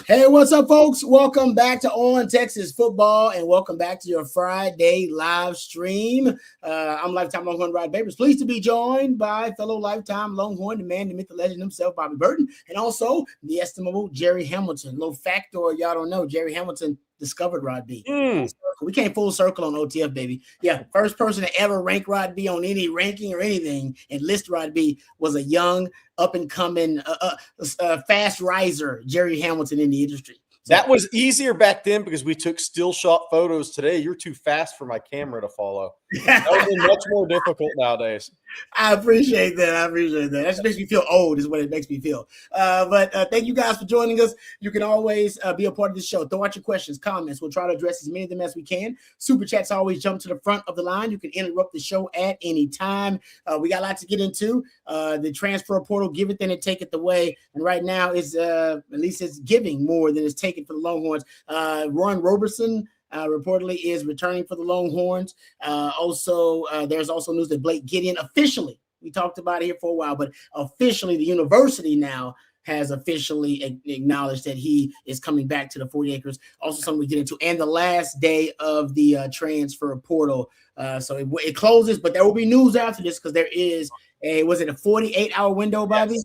Hey, what's up, folks? Welcome back to On Texas Football, and welcome back to your Friday live stream. I'm Lifetime Longhorn Rod Babers. Pleased to be joined by fellow Lifetime Longhorn, the man, the myth, the legend himself, Bobby Burton, and also the estimable Jerry Hamilton. Little factoid y'all don't know, Jerry Hamilton discovered Rod B. We came full circle on OTF, baby. Yeah, first person to ever rank Rod B on any ranking or anything and list Rod B was a young, up-and-coming, fast riser, Jerry Hamilton in the industry. So, that was easier back then because we took still shot photos. Today, you're too fast for my camera to follow. That would be much more difficult nowadays. I appreciate that. That just makes me feel old is what it makes me feel. But thank you guys for joining us. You can always be a part of the show. Throw out your questions, comments. We'll try to address as many of them as we can. Super chats always jump to the front of the line. You can interrupt the show at any time. We got a lot to get into. The transfer portal, give it, then it take it away. And right now is at least it's giving more than it's taking for the Longhorns. Ron Roberson reportedly is returning for the Longhorns. There's also news that Blake Gideon officially, we talked about it here for a while, but officially the university now has officially acknowledged that he is coming back to the 40 acres. Also something we get into, and the last day of the transfer portal. So it closes, but there will be news after this because there is a 48-hour window, Bobby? Yes.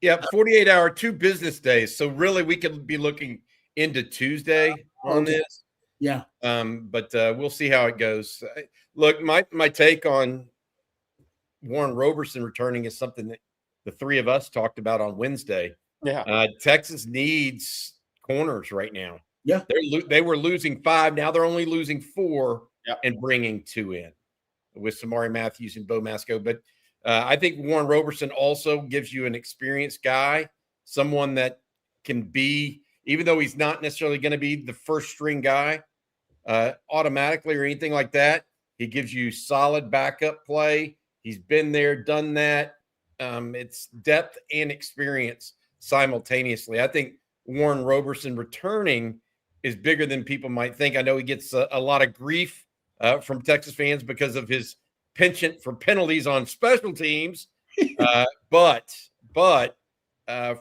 Yeah, 48-hour, 2 business days. So really we could be looking into Tuesday on this. Yeah. But we'll see how it goes. Look, my take on Warren Roberson returning is something that the three of us talked about on Wednesday. Yeah. Texas needs corners right now. Yeah. They were losing 5. Now they're only losing 4 yeah. and bringing 2 in with Samari Matthews and Bo Masco. But I think Warren Roberson also gives you an experienced guy, someone that can be, even though he's not necessarily going to be the first string guy automatically or anything like that, he gives you solid backup play. He's been there, done that. It's depth and experience simultaneously. I think Warren Roberson returning is bigger than people might think. I know he gets a lot of grief from Texas fans because of his penchant for penalties on special teams. But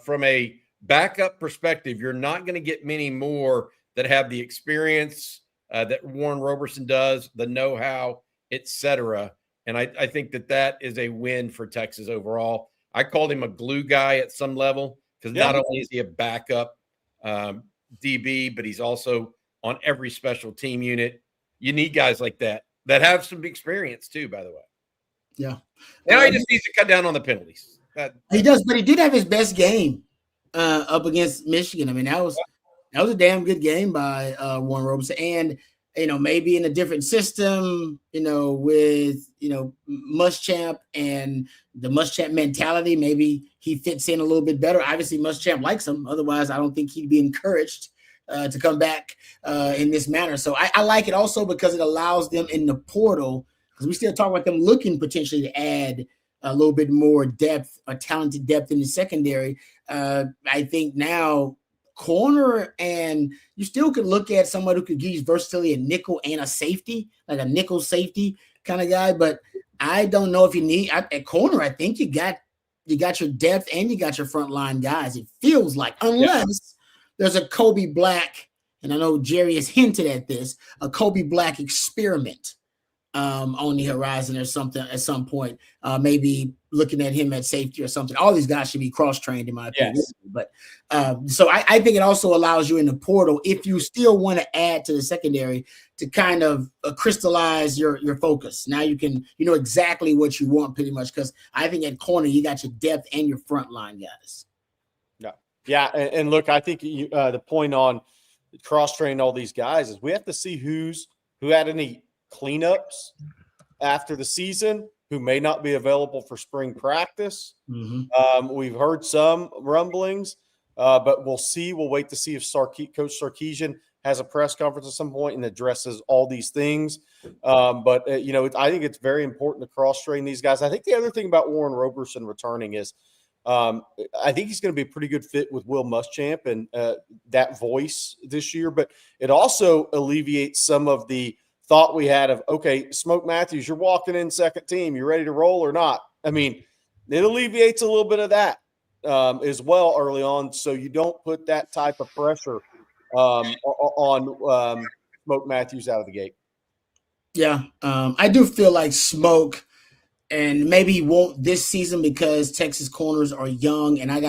from a backup perspective, you're not going to get many more that have the experience that Warren Roberson does, the know-how, etc. And I think that is a win for Texas overall. I called him a glue guy at some level because not only is he a backup DB, but he's also on every special team unit. You need guys like that have some experience too, by the way. Yeah. And he just needs to cut down on the penalties. He does, but he did have his best game up against Michigan. I mean, that was a damn good game by Warren Roberson. And, maybe in a different system, with, Muschamp and the Muschamp mentality, maybe he fits in a little bit better. Obviously, Muschamp likes him. Otherwise, I don't think he'd be encouraged to come back in this manner. So I like it also because it allows them in the portal, because we still talk about them looking potentially to add a little bit more depth, a talented depth in the secondary. I think now corner, and you still could look at somebody who could give you versatility, a nickel and a safety, like a nickel safety kind of guy. But I don't know if you need at corner. I think you got your depth and you got your front line guys. It feels like, unless there's a Kobe Black, and I know Jerry has hinted at this, a Kobe Black experiment on the horizon or something at some point, maybe looking at him at safety or something. All these guys should be cross-trained in my opinion. Yes. But so I think it also allows you in the portal, if you still want to add to the secondary, to kind of crystallize your focus. Now you know exactly what you want pretty much, because I think at corner you got your depth and your front line guys. Yeah. And look, I think the point on cross-train all these guys is we have to see who had any cleanups after the season, who may not be available for spring practice. Mm-hmm. We've heard some rumblings, but we'll see. We'll wait to see if Coach Sarkisian has a press conference at some point and addresses all these things. But I think it's very important to cross-train these guys. I think the other thing about Warren Roberson returning is I think he's going to be a pretty good fit with Will Muschamp and that voice this year. But it also alleviates some of the thought we had of, okay, Smoke Matthews, you're walking in second team. You ready to roll or not? I mean, it alleviates a little bit of that. as well early on, so you don't put that type of pressure on Smoke Matthews out of the gate. Yeah, I do feel like Smoke, and maybe he won't this season because Texas corners are young, and I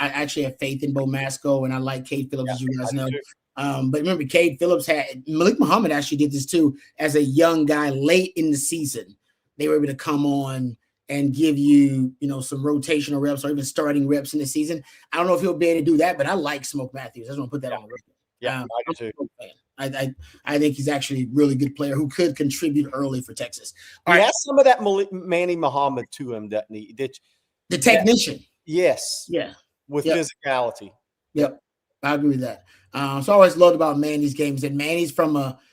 actually have faith in Bo Masco, and I like Cade Phillips, as you guys know. But remember, Cade Phillips Malik Muhammad actually did this too as a young guy late in the season. They were able to come on and give you, some rotational reps or even starting reps in the season. I don't know if he'll be able to do that, but I like Smoke Matthews. I just want to put that on the record. Yeah, I do too. I think he's actually a really good player who could contribute early for Texas. He has some of that Manny Muhammad to him, doesn't he? The technician. Yes. Yeah. With physicality. Yep. I agree with that. So I always loved about Manny's games that Manny's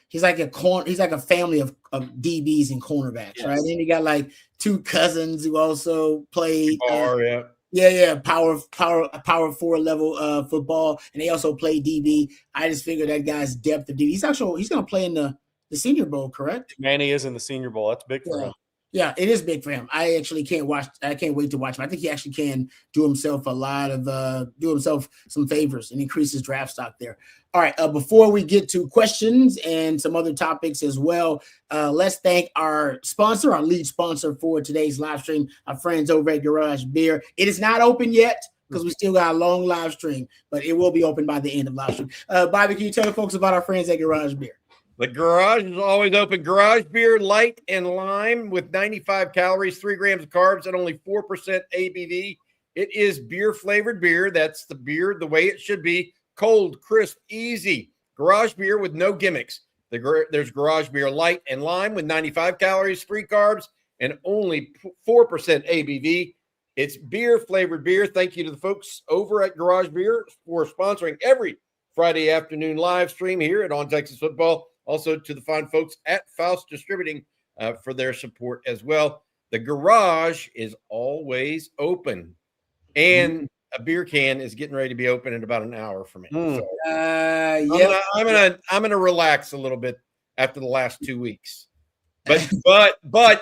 he's like a family of DBs and cornerbacks, yes. Right? And he got like two cousins who also played power 4 level football, and they also play DB. I just figured that guy's depth of DB. He's going to play in the Senior Bowl, correct? Manny is in the Senior Bowl. That's big for him. Yeah, it is big for him. I actually can't wait to watch him. I think he actually can do himself some favors and increase his draft stock there. All right, before we get to questions and some other topics as well, let's thank our sponsor, our lead sponsor for today's live stream, our friends over at Garage Beer. It is not open yet because we still got a long live stream, but it will be open by the end of live stream. Bobby, can you tell the folks about our friends at Garage Beer? The garage is always open. Garage Beer, light and lime with 95 calories, 3 grams of carbs, and only 4% ABV. It is beer-flavored beer. That's the beer the way it should be. Cold, crisp, easy. Garage Beer with no gimmicks. There's Garage Beer light and lime with 95 calories, 3 carbs, and only 4% ABV. It's beer-flavored beer. Thank you to the folks over at Garage Beer for sponsoring every Friday afternoon live stream here at On Texas Football. Also to the fine folks at Faust Distributing for their support as well. The garage is always open, and a beer can is getting ready to be open in about an hour from it. So, I'm gonna relax a little bit after the last 2 weeks. But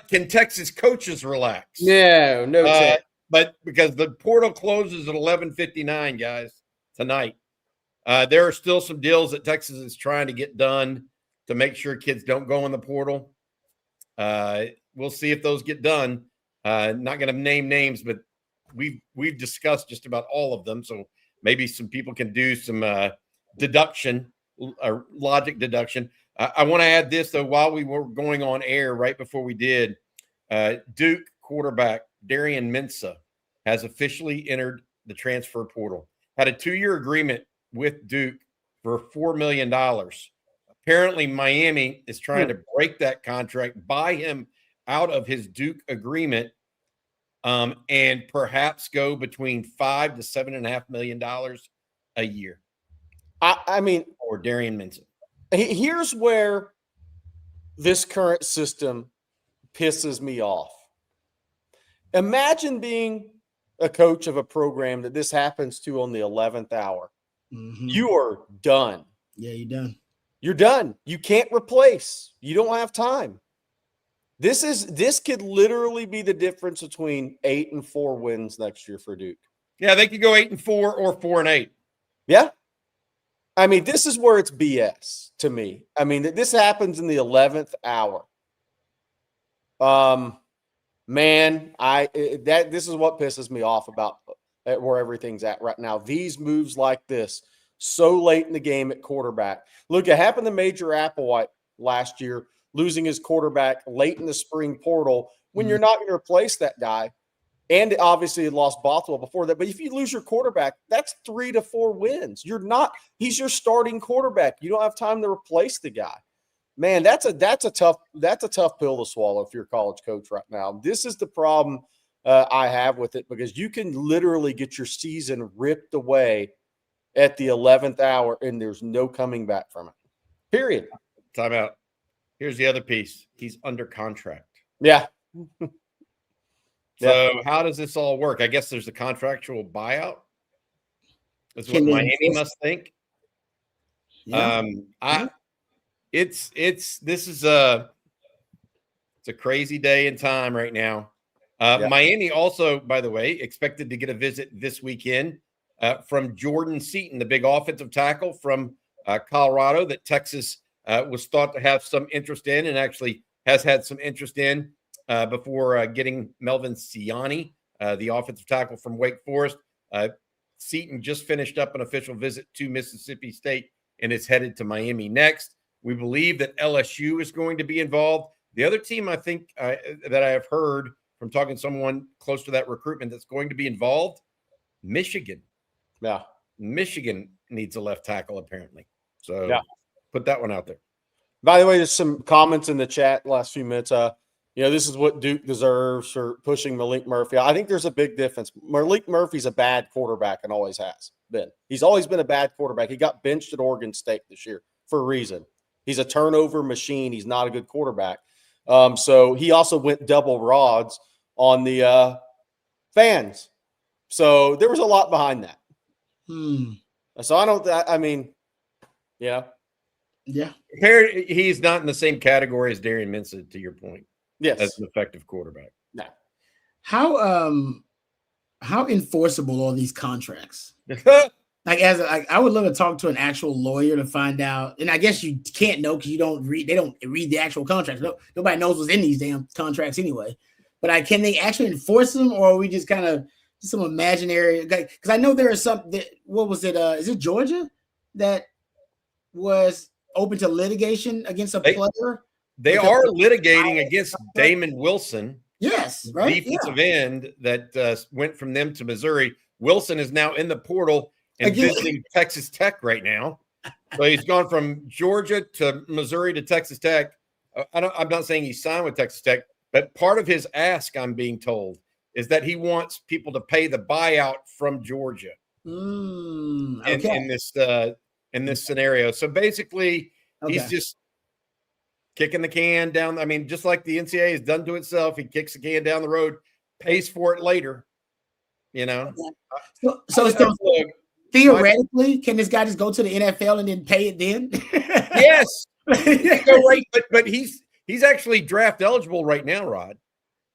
can Texas coaches relax? No chance. But because the portal closes at 11:59, guys, tonight. There are still some deals that Texas is trying to get done to make sure kids don't go in the portal. We'll see if those get done. Not going to name names, but we've discussed just about all of them. So maybe some people can do some deduction, logic deduction. I want to add this, though, while we were going on air right before we did, Duke quarterback Darian Mensah has officially entered the transfer portal. Had a 2-year agreement with Duke for $4 million. Apparently, Miami is trying to break that contract, buy him out of his Duke agreement, and perhaps go between $5 to $7.5 million a year. I mean, or Darian Mensah. Here's where this current system pisses me off. Imagine being a coach of a program that this happens to on the 11th hour. Mm-hmm. You are done. Yeah, you're done. You're done. You can't replace. You don't have time. This could literally be the difference between 8 and 4 wins next year for Duke. Yeah, they could go 8-4 or 4-8. Yeah. I mean, this is where it's BS to me. I mean, this happens in the 11th hour. Man, this is what pisses me off about where everything's at right now. These moves like this, so late in the game at quarterback. Look, it happened to Major Applewhite last year, losing his quarterback late in the spring portal when you're not going to replace that guy. And obviously he lost Bothwell before that. But if you lose your quarterback, that's 3 to 4 wins. He's your starting quarterback. You don't have time to replace the guy. Man, that's a tough pill to swallow if you're a college coach right now. This is the problem I have with it, because you can literally get your season ripped away at the 11th hour, and there's no coming back from it. Period. Time out. Here's the other piece. He's under contract. Yeah. So how does this all work? I guess there's a contractual buyout. That's what Miami must think. Yeah. It's a crazy day and time right now. Miami also, by the way, expected to get a visit this weekend from Jordan Seaton, the big offensive tackle from Colorado that Texas was thought to have some interest in and actually has had some interest in before getting Melvin Siani, the offensive tackle from Wake Forest. Seaton just finished up an official visit to Mississippi State and is headed to Miami next. We believe that LSU is going to be involved. The other team I think that I have heard from talking to someone close to that recruitment that's going to be involved, Michigan. Yeah. Michigan needs a left tackle, apparently. So put that one out there. By the way, there's some comments in the chat last few minutes. This is what Duke deserves for pushing Malik Murphy. I think there's a big difference. Malik Murphy's a bad quarterback and always has been. He's always been a bad quarterback. He got benched at Oregon State this year for a reason. He's a turnover machine. He's not a good quarterback. So he also went double rods on the fans. So there was a lot behind that. So yeah. He's not in the same category as Darian Minson, to your point. Yes. As an effective quarterback. No. How enforceable are these contracts? I would love to talk to an actual lawyer to find out. And I guess you can't know because they don't read the actual contracts. Nobody knows what's in these damn contracts anyway. But can they actually enforce them, or are we just kind of some imaginary? Because I know there is some. What was it? Is it Georgia that was open to litigation against a player? They are litigating against Damon Wilson. Yes, right. Defensive end that went from them to Missouri. Wilson is now in the portal and visiting Texas Tech right now. So he's gone from Georgia to Missouri to Texas Tech. I'm not saying he signed with Texas Tech, but part of his ask, I'm being told, is that he wants people to pay the buyout from Georgia in this scenario. So basically, he's just kicking the can down. I mean, just like the NCAA has done to itself, he kicks the can down the road, pays for it later. So theoretically, can this guy just go to the NFL and then pay it then? Yes. Right, but he's actually draft eligible right now, Rod.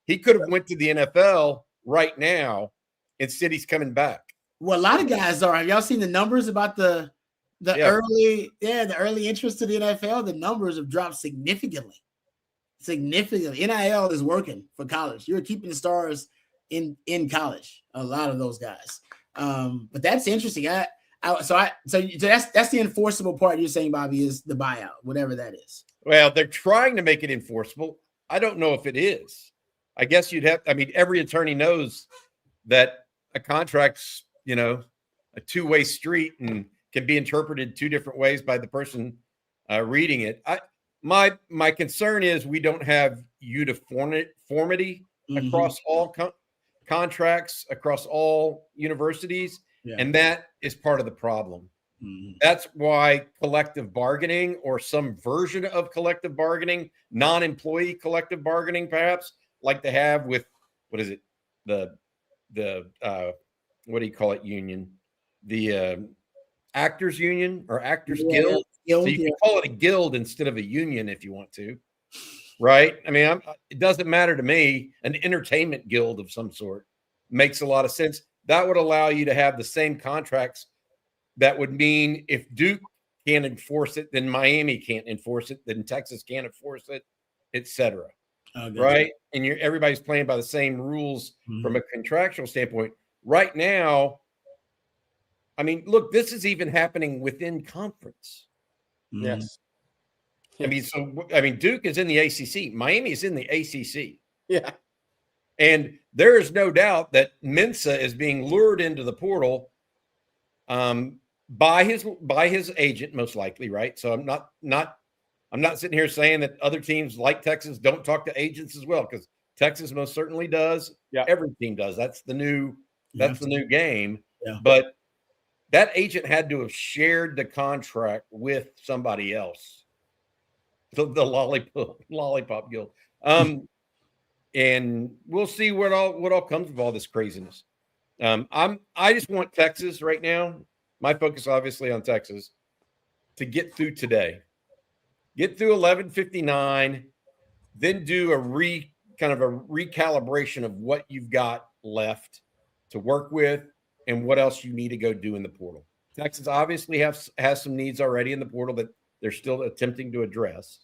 He could have went to the NFL right now. Instead, he's coming back. Well, a lot of guys are. Have y'all seen the numbers about the early interest to the NFL? The numbers have dropped significantly. NIL is working for college. You're keeping the stars in college. A lot of those guys. But that's interesting. So that's the enforceable part you're saying, Bobby, is the buyout, whatever that is. Well, they're trying to make it enforceable. I don't know if it is. I guess every attorney knows that a contract's, a two-way street and can be interpreted two different ways by the person reading it. My concern is we don't have uniformity across all contracts, across all universities, and that is part of the problem. That's why collective bargaining or some version of collective bargaining, non-employee collective bargaining, perhaps, like they have with, what is it? The what do you call it? Union, the actors union or actors guild. So you can call it a guild instead of a union if you want to, right? I mean, it doesn't matter to me. An entertainment guild of some sort makes a lot of sense. That would allow you to have the same contracts. That would mean if Duke can't enforce it, then Miami can't enforce it, then Texas can't enforce it, etc. Right? And everybody's playing by the same rules from a contractual standpoint. Right now, I mean, look, this is even happening within conference. Yes. Duke is in the ACC. Miami is in the ACC. Yeah. And there is no doubt that Mensa is being lured into the portal by his agent, most likely, right? So I'm not sitting here saying that other teams like Texas don't talk to agents as well, because Texas most certainly does. Yeah. Every team does. That's the new game. Yeah. But that agent had to have shared the contract with somebody else. The lollipop guild. And we'll see what all comes of all this craziness. I just want Texas right now. My focus, obviously, on Texas to get through today. Get through 11:59, then do a kind of a recalibration of what you've got left to work with and what else you need to go do in the portal. Texas obviously has some needs already in the portal that they're still attempting to address.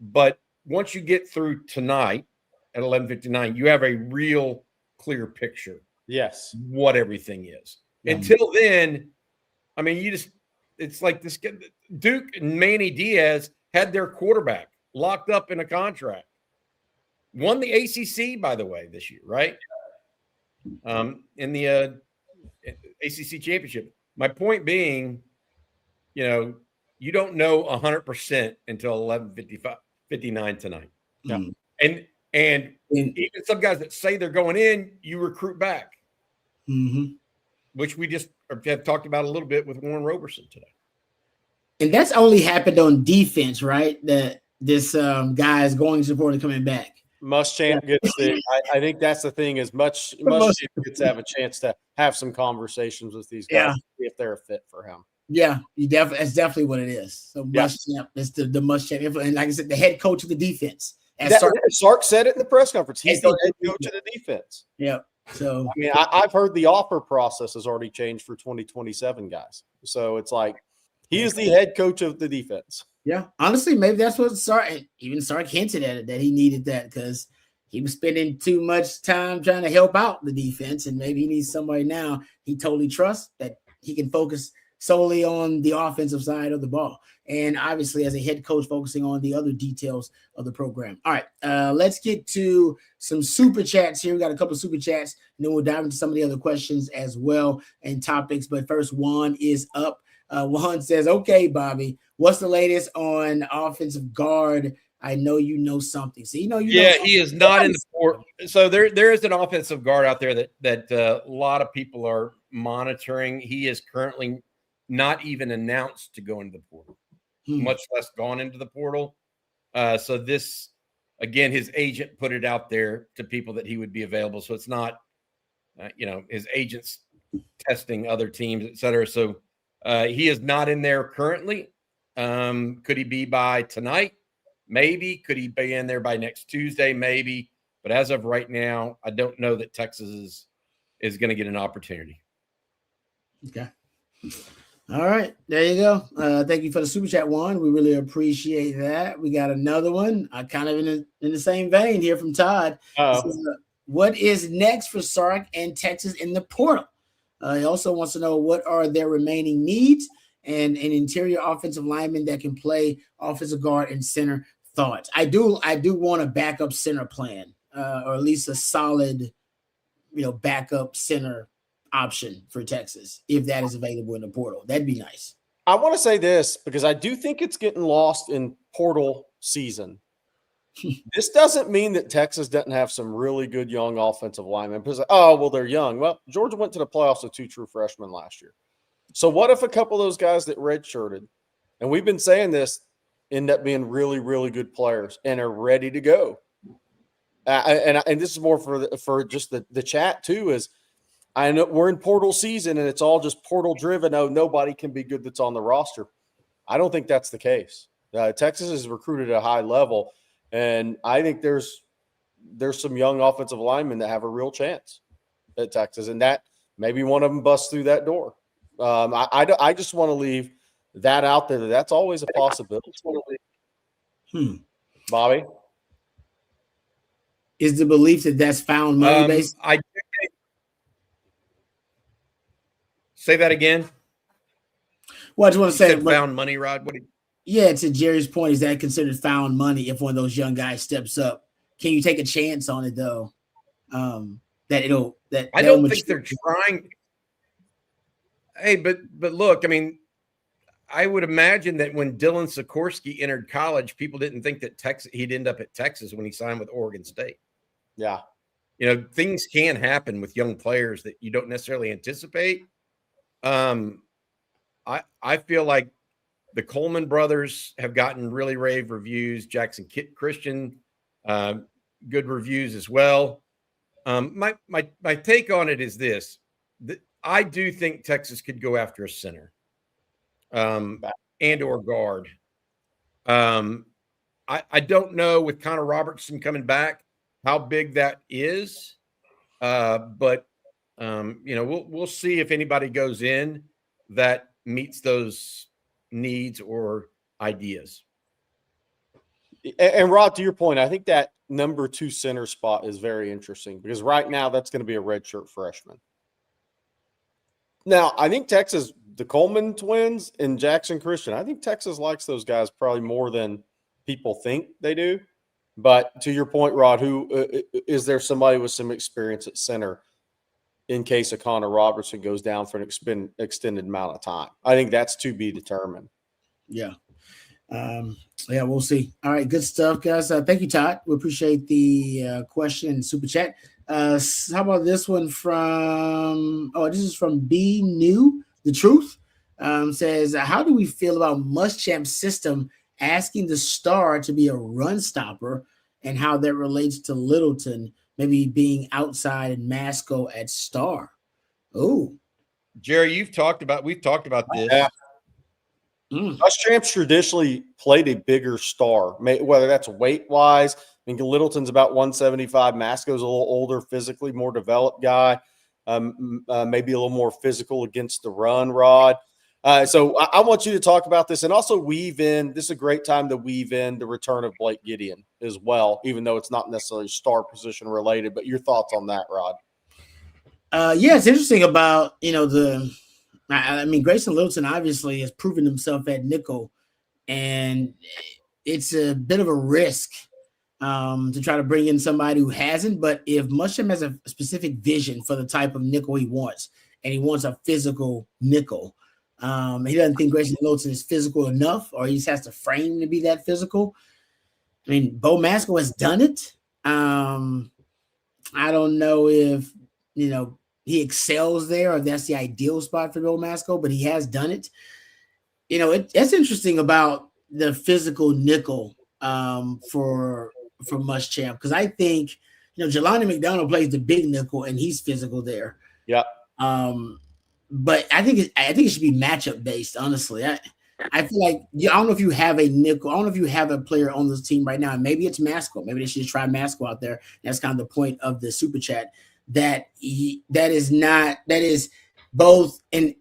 But once you get through tonight at 11:59, you have a real clear picture. Yes. What everything is. Yeah. Until then, I mean, it's like this Duke and Manny Diaz had their quarterback locked up in a contract. Won the ACC, by the way, this year, right? In the ACC championship. My point being, you don't know 100% until 11:59 tonight. Yeah. And even some guys that say they're going in, you recruit back, which we just have talked about a little bit with Warren Roberson today. And that's only happened on defense, right? That this guy is going to support and coming back. Muschamp gets the. I think that's the thing is Muschamp gets to have a chance to have some conversations with these guys if they're a fit for him. Yeah, that's definitely what it is. So Muschamp is the Muschamp, and like I said, the head coach of the defense. Sark said it in the press conference. He's the head coach of the defense. Yeah. So I mean, I've heard the offer process has already changed for 2027 guys. So it's like he is the head coach of the defense. Yeah, honestly, maybe that's what Sark hinted at it, that he needed that because he was spending too much time trying to help out the defense, and maybe he needs somebody now he totally trusts that he can focus solely on the offensive side of the ball, and obviously as a head coach focusing on the other details of the program. All right, let's get to some super chats here. We got a couple of super chats, and then we'll dive into some of the other questions as well and topics. But first, Juan is up. Juan says, "Okay, Bobby, what's the latest on offensive guard? I know you know something." So he is not in the portal. So there is an offensive guard out there that a lot of people are monitoring. He is currently not even announced to go into the portal, much less gone into the portal. So this, again, his agent put it out there to people that he would be available. So it's not, his agent's testing other teams, et cetera. So he is not in there currently. Could he be by tonight? Maybe. Could he be in there by next Tuesday? Maybe. But as of right now, I don't know that Texas is going to get an opportunity. Okay. All right. There you go. Thank you for the super chat, Juan. We really appreciate that. We got another one, kind of in the same vein here from Todd. Says, what is next for Sark and Texas in the portal? He also wants to know what are their remaining needs and an interior offensive lineman that can play offensive guard and center. Thoughts? I do want a backup center plan, or at least a solid, backup center option for Texas if that is available in the portal. That'd be nice. I want to say this because I do think it's getting lost in portal season. This doesn't mean that Texas doesn't have some really good young offensive linemen. Because, they're young. Well, Georgia went to the playoffs with 2 true freshmen last year. So what if a couple of those guys that redshirted, and we've been saying this, end up being really, really good players and are ready to go? And this is more for just the chat too. Is I know we're in portal season and it's all just portal driven. Oh, nobody can be good that's on the roster. I don't think that's the case. Texas is recruited at a high level. And I think there's some young offensive linemen that have a real chance at Texas, and that maybe one of them busts through that door. I just want to leave that out there. That's always a possibility. Bobby, is the belief that that's found money based? Say that again. Well, I just want to say found money, Rod. Yeah, to Jerry's point, is that considered found money if one of those young guys steps up? Can you take a chance on it though? I don't think they're trying. Hey, but look, I mean, I would imagine that when Dylan Sikorsky entered college, people didn't think that he'd end up at Texas when he signed with Oregon State. Yeah. Things can happen with young players that you don't necessarily anticipate. I feel like the Coleman brothers have gotten really rave reviews. Jackson Christian, good reviews as well. My take on it is this: I do think Texas could go after a center, and or guard. I don't know with Connor Robertson coming back how big that is. But we'll see if anybody goes in that meets those needs or ideas. And Rod, to your point, I think that number 2 center spot is very interesting because right now that's going to be a redshirt freshman. Now, I think Texas, the Coleman twins and Jackson Christian, I think Texas likes those guys probably more than people think they do. But to your point, Rod, who is there somebody with some experience at center in case of Connor Robertson goes down for an extended amount of time? I think that's to be determined. Yeah. Yeah, we'll see. All right, good stuff, guys. Thank you, Todd. We appreciate the question and super chat. How about this one from? Oh, this is from B New the Truth. Says, how do we feel about Muschamp's system asking the star to be a run stopper, and how that relates to Littleton maybe being outside and Masco at star? Oh, Jerry, we've talked about this. Yeah. Muschamp's traditionally played a bigger star, whether that's weight-wise. I think Littleton's about 175. Masco's a little older, physically more developed guy, maybe a little more physical against the run, Rod. So I want you to talk about this and also weave in – this is a great time to weave in the return of Blake Gideon as well, even though it's not necessarily star position related. But your thoughts on that, Rod? Yeah, it's interesting about, I mean, Grayson Littleton obviously has proven himself at nickel, and it's a bit of a risk to try to bring in somebody who hasn't. But if Muschamp has a specific vision for the type of nickel he wants, and he wants a physical nickel, he doesn't think Grayson Littleton is physical enough, or he just has to frame to be that physical. I mean, Bo Masco has done it. I don't know if, he excels there, or that's the ideal spot for Bo Masco, but he has done it. That's interesting about the physical nickel for Muschamp, because I think Jelani McDonald plays the big nickel and he's physical there. Yeah. But I think it should be matchup based. Honestly, I feel like I don't know if you have a nickel. I don't know if you have a player on this team right now. Maybe it's Masco. Maybe they should try Masco out there. That's kind of the point of the super chat. That is both a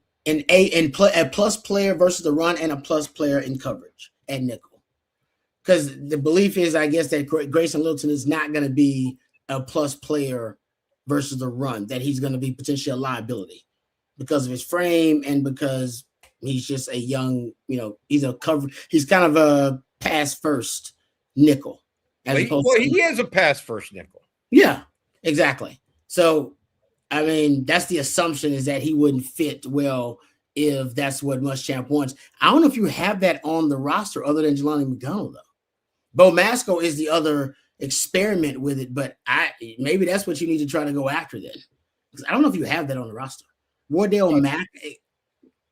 plus player versus the run and a plus player in coverage at nickel. Because the belief is, I guess, that Grayson Littleton is not going to be a plus player versus the run, that he's going to be potentially a liability because of his frame and because he's just a young, he's kind of a pass first nickel. He is a pass first nickel. Yeah, exactly. So, I mean, that's the assumption, is that he wouldn't fit well if that's what Muschamp wants. I don't know if you have that on the roster other than Jelani McDonald, though. Bo Masco is the other experiment with it, but maybe that's what you need to try to go after then. Because I don't know if you have that on the roster. Wardale Mack,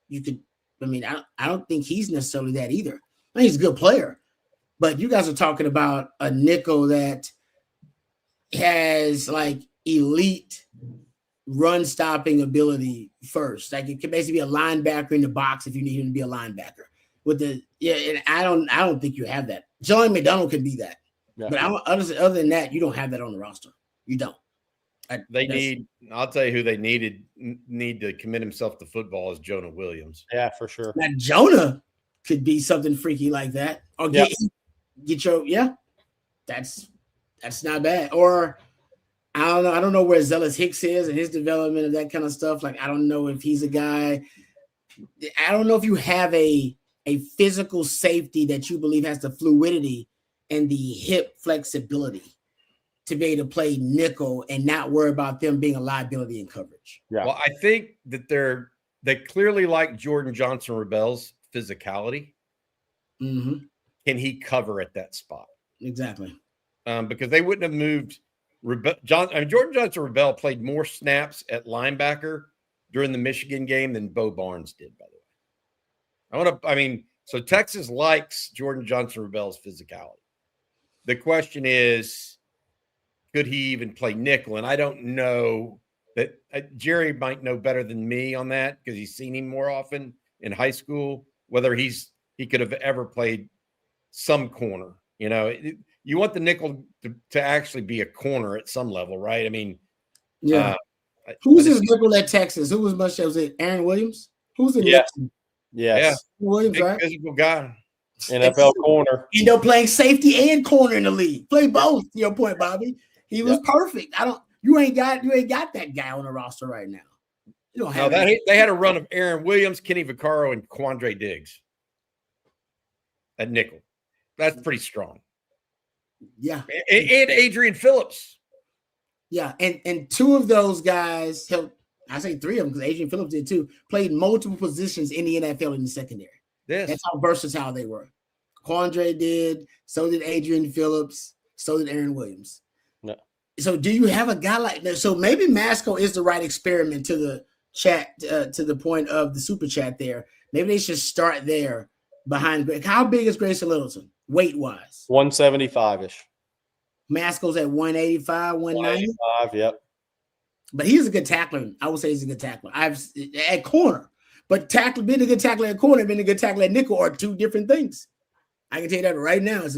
you could. I mean, I don't think he's necessarily that either. I think he's a good player, but you guys are talking about a nickel that has like elite run stopping ability first. Like it could basically be a linebacker in the box if you need him to be a linebacker. And I don't think you have that. Jelani McDonald can be that, but other than that, you don't have that on the roster. You don't. I'll tell you who they need to commit himself to football is Jonah Williams. Yeah, for sure. Now Jonah could be something freaky like that, or get that's not bad. Or I don't know where Zealous Hicks is and his development of that kind of stuff. Like, I don't know if he's a guy. I don't know if you have a physical safety that you believe has the fluidity and the hip flexibility to be able to play nickel and not worry about them being a liability in coverage. Yeah. Well, I think that they clearly like Jordan Johnson-Rebel's physicality. Mm-hmm. Can he cover at that spot? Exactly. Because they wouldn't have moved Jordan Johnson-Rebel played more snaps at linebacker during the Michigan game than Bo Barnes did, by the way. So Texas likes Jordan Johnson-Rebel's physicality. The question is, could he even play nickel? And I don't know that Jerry might know better than me on that because he's seen him more often in high school, whether he could have ever played some corner. you want the nickel to actually be a corner at some level, right? I mean, yeah. Who's his nickel at Texas? Who was Muschamp? Was it Aaron Williams? Who's the Yes. nickel? Yes. Yeah. Williams, big right? physical guy. NFL corner. End up playing safety and corner in the league. Play both. To your point, Bobby. He was perfect. You ain't got that guy on the roster right now. You don't have they had a run of Aaron Williams, Kenny Vaccaro, and Quandre Diggs at nickel. That's pretty strong. Yeah. And Adrian Phillips. Yeah. And two of those guys I say three of them because Adrian Phillips did too, played multiple positions in the NFL in the secondary. Yes. That's how versatile they were. Quandre did, so did Adrian Phillips, so did Aaron Williams. No. So do you have a guy like that? So maybe Masco is the right experiment to the chat, to the point of the super chat there. Maybe they should start there behind. How big is Grayson Littleton, weight-wise? 175-ish. Masco's at 185, 190? 185, yep. But he's a good tackler. I would say he's a good tackler. At corner. But being a good tackler at corner, being a good tackler at nickel are two different things. I can tell you that right now. It's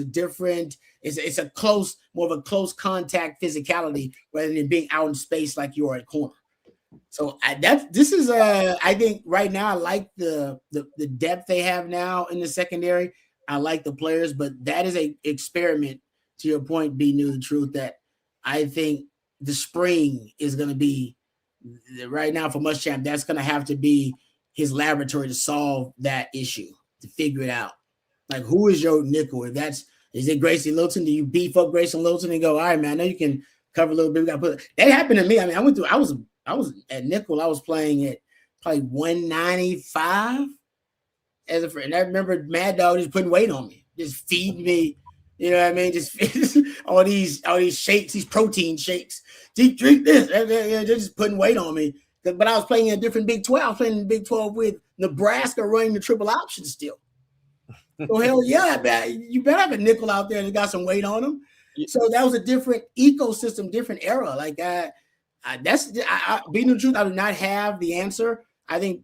more of a close contact physicality rather than being out in space like you are at corner. So I think right now I like the depth they have now in the secondary. I like the players, but that is a experiment, to your point, be new the truth, that I think the spring is going to be right now for Muschamp. That's going to have to be his laboratory to solve that issue, to figure it out. Like, who is your nickel? Is it Grayson Littleton? Do you beef up Grayson Littleton and go, all right, man, I know you can cover a little bit. That happened to me. I mean, I was at nickel. I was playing at probably 195 as a friend. I remember Mad Dog just putting weight on me, just feeding me. You know what I mean? Just all these shakes, these protein shakes. Drink this. They're just putting weight on me. But I was playing in a different Big 12. I was playing in the Big 12 with Nebraska running the triple option still. So hell yeah, you better have a nickel out there that got some weight on them. So that was a different ecosystem, different era. Like being the truth, I do not have the answer. I think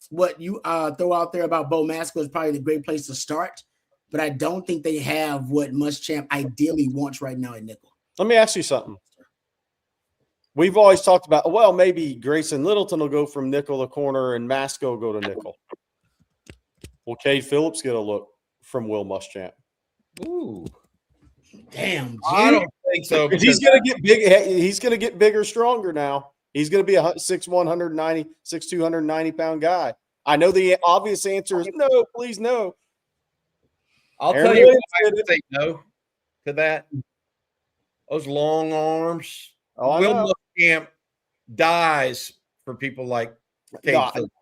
what you throw out there about Bo Masco is probably the great place to start. But I don't think they have what Muschamp ideally wants right now at nickel. Let me ask you something. We've always talked about, well, maybe Grayson Littleton will go from nickel to corner and Masco will go to nickel. Will Cade Phillips get a look from Will Muschamp? Ooh. Damn, G. I don't think so. He's going to get big. He's going to get bigger, stronger now. He's going to be a 6'1", 190, 6'2", 190-pound guy. I know the obvious answer is no, please no. I'll tell you why I would say no to that. Those long arms. Will Muschamp dies for people like Cade Phillips.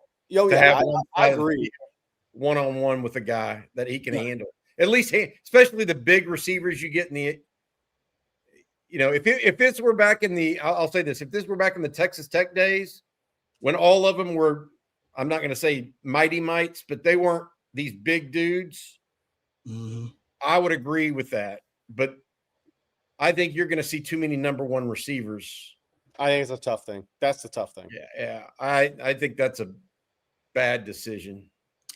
I agree. One-on-one with a guy that he can handle. At least, especially the big receivers you get in the, if this were back in the, I'll say this, if this were back in the Texas Tech days, when all of them were, I'm not going to say mighty mites, but they weren't these big dudes, I would agree with that. But I think you're going to see too many number one receivers. I think it's a tough thing. That's the tough thing. Yeah. I think that's a bad decision.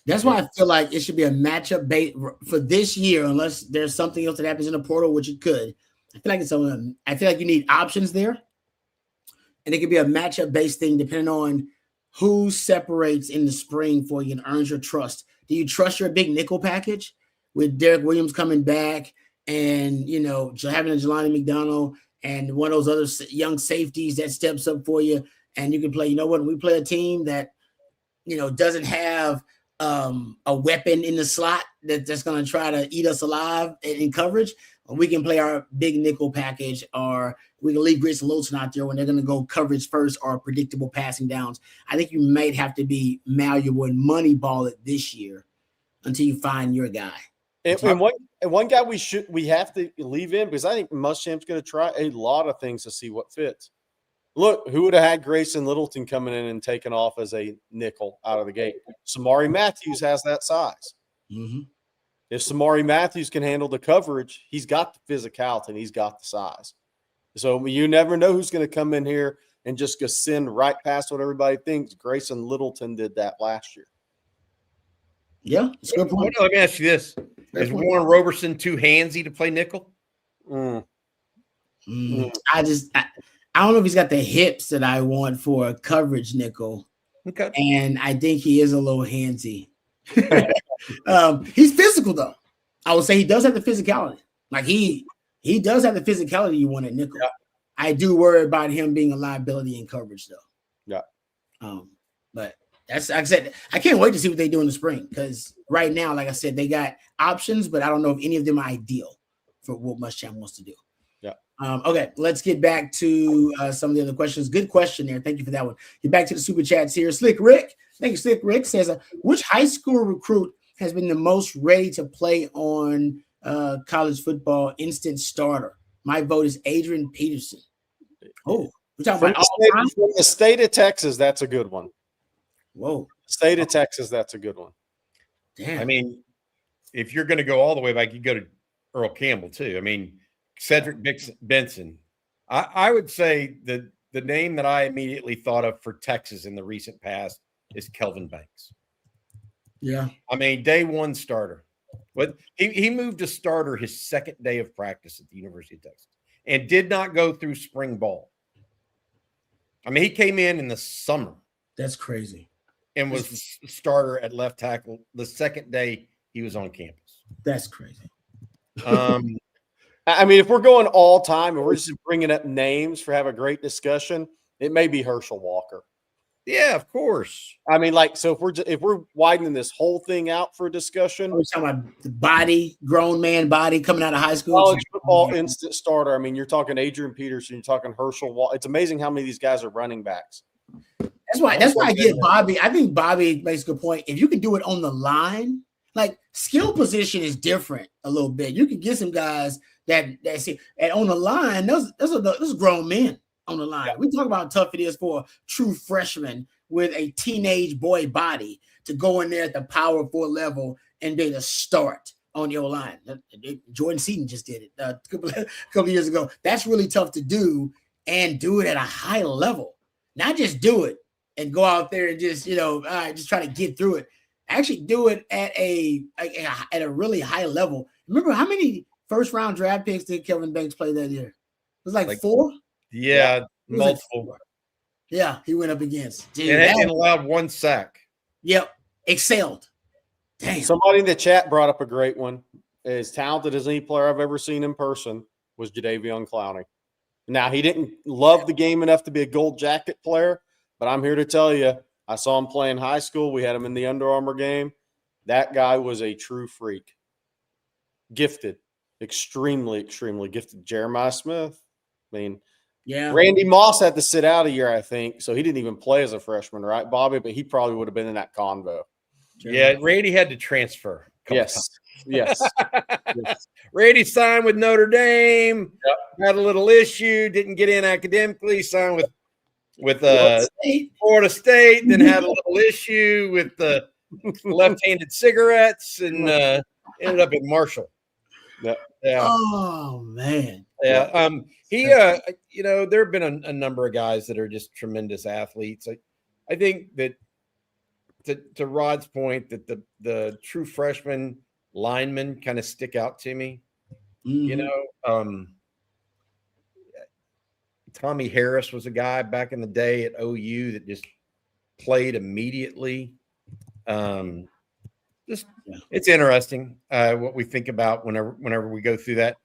That's why I feel like it should be a matchup base for this year, unless there's something else that happens in the portal, which it could. I feel like you need options there, and it could be a matchup based thing depending on who separates in the spring for you and earns your trust. Do you trust your big nickel package with Derek Williams coming back and having a Jelani McDonald and one of those other young safeties that steps up for you, and you can play? We play a team that doesn't have a weapon in the slot that's going to try to eat us alive in coverage. We can play our big nickel package, or we can leave Grayson Littleton out there when they're going to go coverage first or predictable passing downs. I think you might have to be malleable and money ball it this year until you find your guy. And one guy we have to leave in, because I think Muschamp's going to try a lot of things to see what fits. Look, who would have had Grayson Littleton coming in and taking off as a nickel out of the gate? Samari Matthews has that size. Mm-hmm. If Samari Matthews can handle the coverage, he's got the physicality and he's got the size. So you never know who's going to come in here and just go send right past what everybody thinks. Grayson Littleton did that last year. Yeah, it's a good point. Let me ask you this: Is Warren Roberson too handsy to play nickel? I don't know if he's got the hips that I want for a coverage nickel. Okay, and I think he is a little handsy. He's physical though. I would say he does have the physicality. Like he does have the physicality you want at nickel. Yeah. I do worry about him being a liability in coverage though. Yeah. But that's, like I said, I can't wait to see what they do in the spring because right now, like I said, they got options, but I don't know if any of them are ideal for what Muschamp wants to do. Yeah. Okay, let's get back to some of the other questions. Good question there. Thank you for that one. Get back to the super chats here. Slick Rick. Thank you, Slick Rick says, which high school recruit has been the most ready to play on college football instant starter? My vote is Adrian Peterson. Oh, we're talking about from the state of Texas. That's a good one. Whoa. State of Texas. That's a good one. Damn. I mean, if you're going to go all the way back, you go to Earl Campbell too. I mean, Cedric Benson. I would say that the name that I immediately thought of for Texas in the recent past is Kelvin Banks. Yeah. I mean, day one starter. But he moved to starter his second day of practice at the University of Texas and did not go through spring ball. I mean, he came in the summer. That's crazy. And was the starter at left tackle the second day he was on campus. That's crazy. I mean, if we're going all time and we're just bringing up names for have a great discussion, it may be Herschel Walker. Yeah, of course. I mean, like, so if we're widening this whole thing out for discussion, we're talking about the body, grown man body coming out of high school. College football instant starter. I mean, you're talking Adrian Peterson, you're talking Herschel Walker. It's amazing how many of these guys are running backs. That's why I get Bobby. I think Bobby makes a good point. If you can do it on the line, like skill position is different a little bit. You can get some guys that see, and on the line, those are grown men on the line. Yeah. We talk about how tough it is for a true freshman with a teenage boy body to go in there at the power 4 level and be to start on your line. Jordan Seaton just did it a couple years ago. That's really tough to do and do it at a high level. Not just do it and go out there and just, just try to get through it. Actually do it at a really high level. Remember how many first-round draft picks did Kelvin Banks play that year? It was like 4? Yeah, multiple. Like yeah, he went up against. Dude, and allowed 1 sack. Yep, excelled. Damn. Somebody in the chat brought up a great one. As talented as any player I've ever seen in person was Jadeveon Clowney. Now, he didn't love the game enough to be a gold jacket player, but I'm here to tell you, I saw him play in high school. We had him in the Under Armour game. That guy was a true freak. Gifted. Extremely, extremely gifted. Jeremiah Smith. I mean, yeah. Randy Moss had to sit out a year, I think, so he didn't even play as a freshman, right, Bobby? But he probably would have been in that convo. Yeah, Randy had to transfer. Yes. Yes. Randy signed with Notre Dame, had a little issue, didn't get in academically, signed with Florida State, then had a little issue with the left-handed cigarettes and ended up at Marshall. Yeah. Oh, man. Yeah. There have been a number of guys that are just tremendous athletes. I think that to Rod's point that the true freshman linemen kind of stick out to me. Mm-hmm. Tommy Harris was a guy back in the day at OU that just played immediately. It's interesting what we think about whenever we go through that.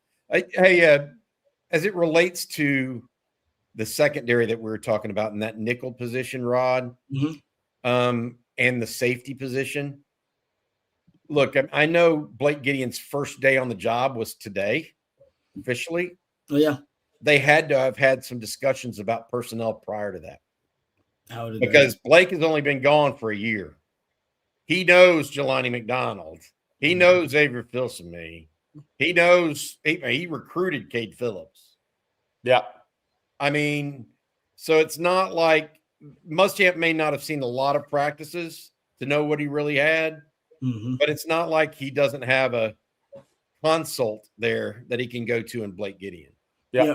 As it relates to the secondary that we were talking about in that nickel position, Rod, mm-hmm. And the safety position. Look, I know Blake Gideon's first day on the job was today, officially. Oh, yeah. They had to have had some discussions about personnel prior to that. Because Blake has only been gone for a year. He knows Jelani McDonald. He knows Xavier Filsaime. He knows he recruited Cade Phillips. Yeah. I mean, so it's not like Muschamp may not have seen a lot of practices to know what he really had, mm-hmm. but it's not like he doesn't have a consult there that he can go to in Blake Gideon. Yeah.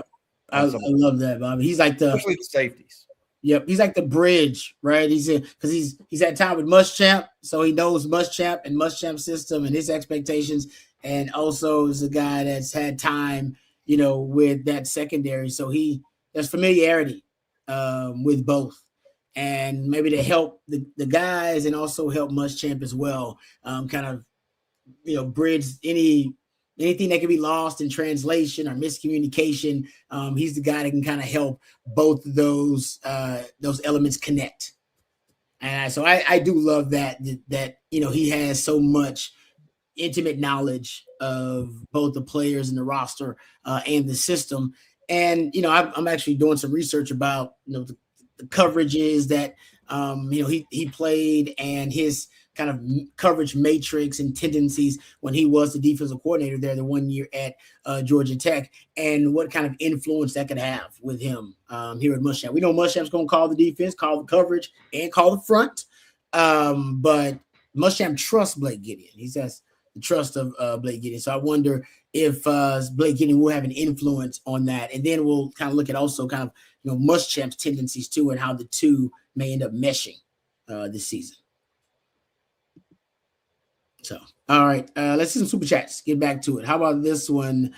I love that, Bobby. He's like especially the safeties. Yep, he's like the bridge, right? Because he's had time with Muschamp, so he knows Muschamp and Muschamp's system and his expectations, and also is a guy that's had time, with that secondary. So there's familiarity with both, and maybe to help the guys and also help Muschamp as well, kind of bridge anything that can be lost in translation or miscommunication. He's the guy that can kind of help both of those elements connect. And so I do love that he has so much intimate knowledge of both the players and the roster and the system. And I'm actually doing some research about the coverages that he played and his kind of coverage matrix and tendencies when he was the defensive coordinator there the 1 year at Georgia Tech, and what kind of influence that could have with him here at Muschamp. We know Muschamp's going to call the defense, call the coverage, and call the front. But Muschamp trusts Blake Gideon. He says the trust of Blake Gideon. So I wonder if Blake Gideon will have an influence on that. And then we'll kind of look at also kind of Muschamp's tendencies too, and how the two may end up meshing this season. So, all right, let's see some super chats. Get back to it. How about this one?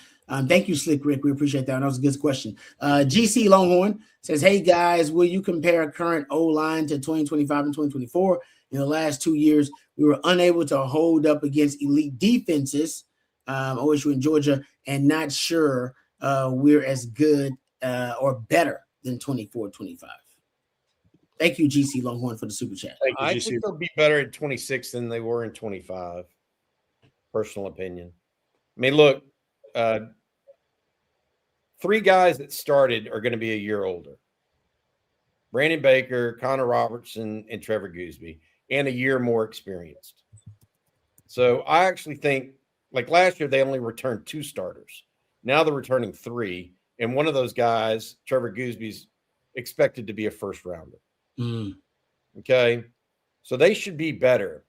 Thank you, Slick Rick. We appreciate that. That was a good question. GC Longhorn says, "Hey guys, will you compare current O-line to 2025 and 2024? In the last 2 years, we were unable to hold up against elite defenses, OSU and Georgia, and not sure we're as good or better than 24-25. Thank you, GC Longhorn, for the super chat. Thank you, I GC. think they'll be better in 26 than they were in 25. Personal opinion. I mean, look, 3 guys that started are going to be a year older. Brandon Baker, Connor Robertson, and Trevor Gooseby, and a year more experienced. So I actually think, like last year, they only returned 2 starters. Now they're returning 3, and one of those guys, Trevor Gooseby's, expected to be a first rounder. Okay, so they should be better.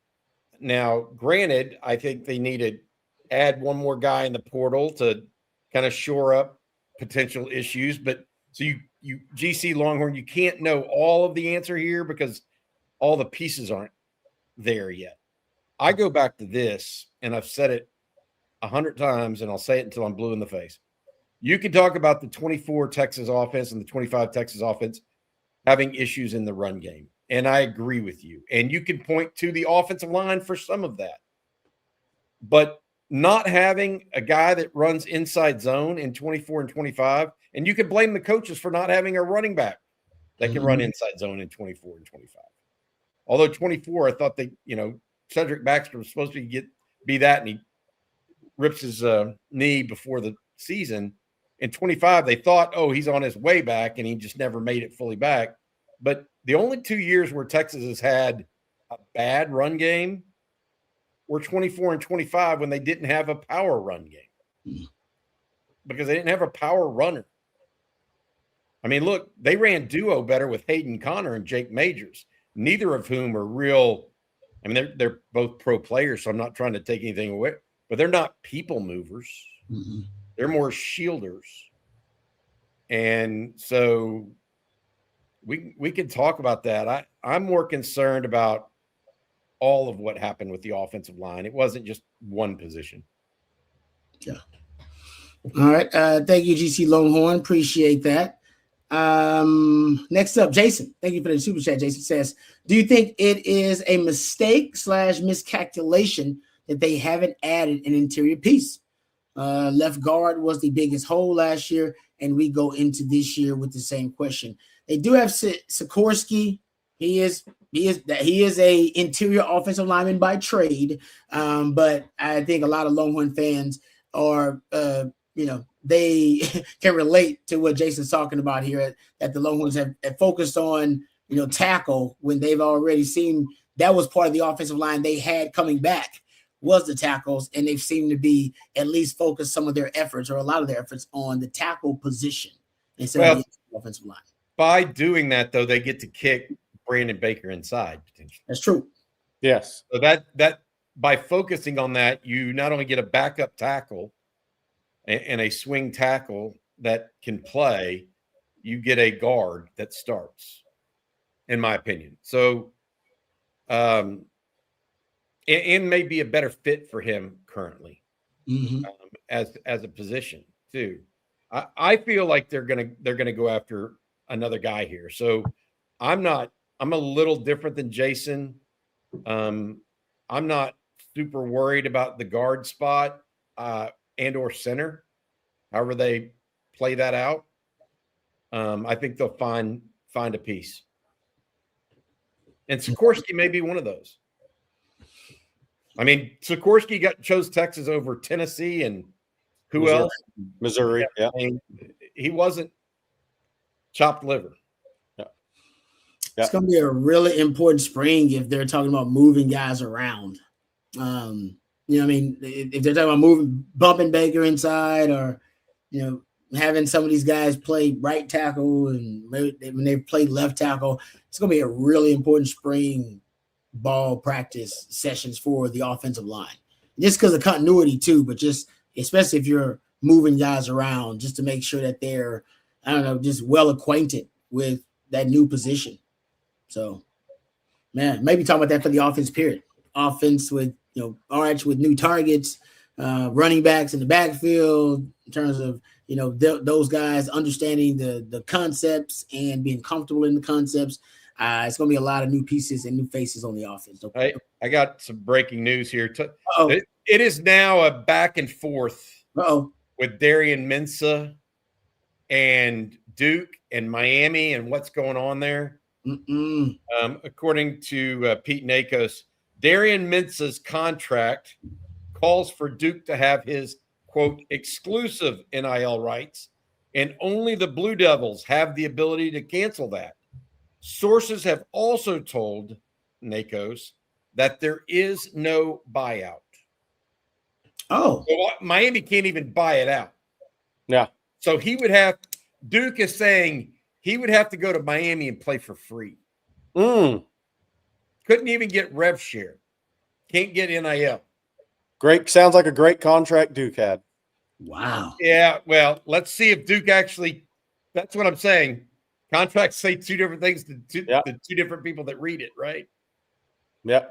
Now, granted, I think they need to add one more guy in the portal to kind of shore up potential issues. But so you GC Longhorn, you can't know all of the answer here because all the pieces aren't there yet. I go back to this, and I've said it 100 times, and I'll say it until I'm blue in the face. You can talk about the 24 Texas offense and the 25 Texas offense having issues in the run game. And I agree with you. And you can point to the offensive line for some of that. But not having a guy that runs inside zone in 24 and 25, and you can blame the coaches for not having a running back that can run inside zone in 24 and 25. Although 24, I thought Cedric Baxter was supposed to be that, and he rips his knee before the season. In 25, they thought, he's on his way back, and he just never made it fully back. But the only 2 years where Texas has had a bad run game were 24 and 25 when they didn't have a power run game because they didn't have a power runner. I mean, look, they ran duo better with Hayden Connor and Jake Majors, neither of whom are real. I mean, they're both pro players, so I'm not trying to take anything away, but they're not people movers. Mm-hmm. They're more shielders. And so we could talk about that. I'm more concerned about all of what happened with the offensive line. It wasn't just one position. Yeah. All right. Thank you, GC Longhorn. Appreciate that. Next up, Jason. Thank you for the super chat. Jason says, do you think it is a mistake / miscalculation that they haven't added an interior piece? Left guard was the biggest hole last year, and we go into this year with the same question. They do have Sikorsky. He is a interior offensive lineman by trade, but I think a lot of Longhorn fans are, they can relate to what Jason's talking about here. That the Longhorns have focused on, tackle when they've already seen that was part of the offensive line they had coming back. Was the tackles, and they've seemed to be at least focused some of their efforts or a lot of their efforts on the tackle position instead of the offensive line. By doing that, though, they get to kick Brandon Baker inside potentially. That's true. Yes. So that by focusing on that, you not only get a backup tackle and a swing tackle that can play, you get a guard that starts. in my opinion. So, and may be a better fit for him currently as a position too. I feel like they're gonna go after another guy here. So I'm a little different than Jason. I'm not super worried about the guard spot and or center, however they play that out. I think they'll find a piece. And Sikorsky may be one of those. I mean, Sikorsky chose Texas over Tennessee and who Missouri. else? Missouri. Yeah. I mean, he wasn't chopped liver. Yeah. It's going to be a really important spring if they're talking about moving guys around. You know what I mean? If they're talking about bumping Baker inside or, you know, having some of these guys play right tackle and when they play left tackle, it's going to be a really important spring ball practice sessions for the offensive line. Just because of continuity too, but just especially if you're moving guys around just to make sure that they're, I don't know, just well acquainted with that new position. So, man, maybe talk about that for the offense period. Offense with, you know, Arch with new targets, running backs in the backfield in terms of, you know, those guys understanding the concepts and being comfortable in the concepts. It's going to be a lot of new pieces and new faces on the offense. I got some breaking news here. It is now a back and forth with Darian Mensah and Duke and Miami and what's going on there. According to Pete Nakos, Darian Mensah's contract calls for Duke to have his, quote, exclusive NIL rights, and only the Blue Devils have the ability to cancel that. Sources have also told Nakos that there is no buyout. So Miami can't even buy it out. Yeah. So Duke is saying he would have to go to Miami and play for free. Couldn't even get rev share. Can't get NIL. Great. Sounds like a great contract Duke had. Wow. Yeah. Well, let's see if Duke actually, that's what I'm saying. Contracts say two different things to the two different people that read it, right? Yeah.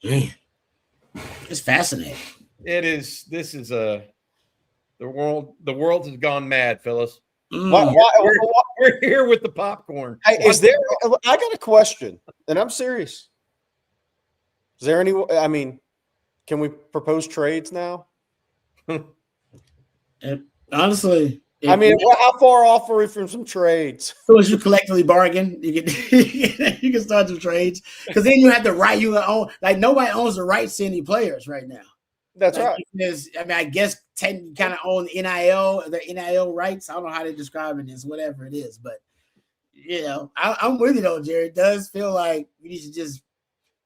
It's fascinating. It is. This is the world has gone mad, Phyllis. We're here with the popcorn. Hey, I got a question, and I'm serious. Is there any, I mean, can we propose trades now? Honestly, how far off are we from some trades? So as you collectively bargain, you can start some trades because then you have the right. You own, like, nobody owns the rights to any players right now. That's like, right. I guess you kind of own the NIL rights. I don't know how they're describing this, whatever it is, but you know, I'm with you though, Jerry. It does feel like we need to just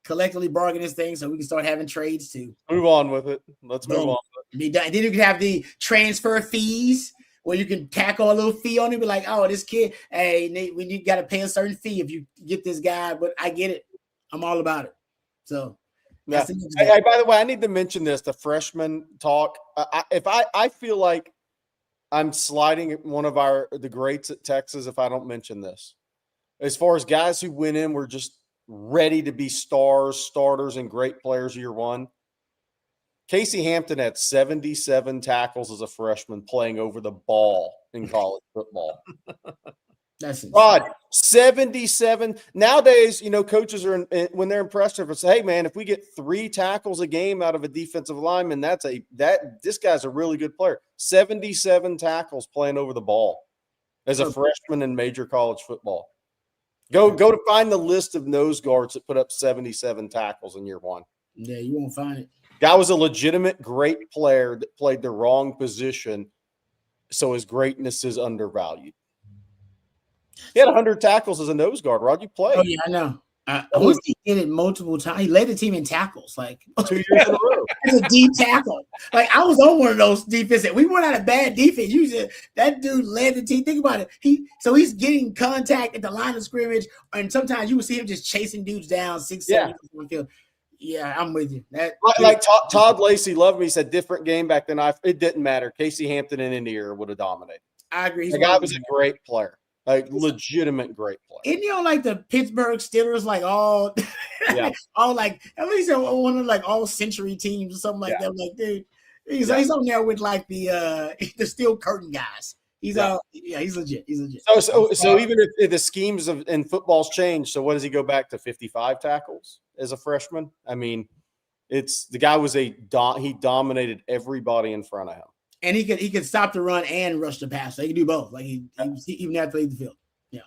collectively bargain this thing so we can start having trades too. Move on with it. Let's move on. Be done. And then you can have the transfer fees where you can tackle a little fee on it. Be like, oh, this kid, hey, you got to pay a certain fee if you get this guy. But I get it. I'm all about it. So, yeah. Hey, by the way, I need to mention this: the freshman talk. I feel like I'm sliding one of the greats at Texas if I don't mention this. As far as guys who went in, were just ready to be starters, and great players year one. Casey Hampton had 77 tackles as a freshman playing over the ball in college football. That's insane. Rod, 77. Nowadays, you know, coaches are when they're impressed with us, hey man, if we get 3 tackles a game out of a defensive lineman, this guy's a really good player. 77 tackles playing over the ball as a freshman in major college football. Go to find the list of nose guards that put up 77 tackles in year one. Yeah, you won't find it. Guy was a legitimate great player that played the wrong position, so his greatness is undervalued. He had 100 tackles as a nose guard. Rod, you played. Oh, yeah, I know. I wish he did it multiple times. He led the team in tackles, like 2 years in a row. As a deep tackle. Like, I was on one of those defenses. We weren't at a bad defense. Usually, that dude led the team. Think about it. He's getting contact at the line of scrimmage, and sometimes you would see him just chasing dudes down 6-7 yards on the field. Yeah, I'm with you. Like Todd Lacey loved me. He said different game back then. It didn't matter. Casey Hampton and India would have dominated. I agree. The guy was a great player. Like legitimate great player. Isn't he on like the Pittsburgh Steelers, like all, Yeah. all like at least on one of like all century teams or something like that? I'm like, dude, he's on there with like the steel curtain guys. He's he's legit. He's legit. So even if the schemes in football's changed, so what does he go back to 55 tackles as a freshman? I mean, it's the guy was he dominated everybody in front of him. And he could stop the run and rush the pass. So he can do both. Like he even had to leave the field. Yeah,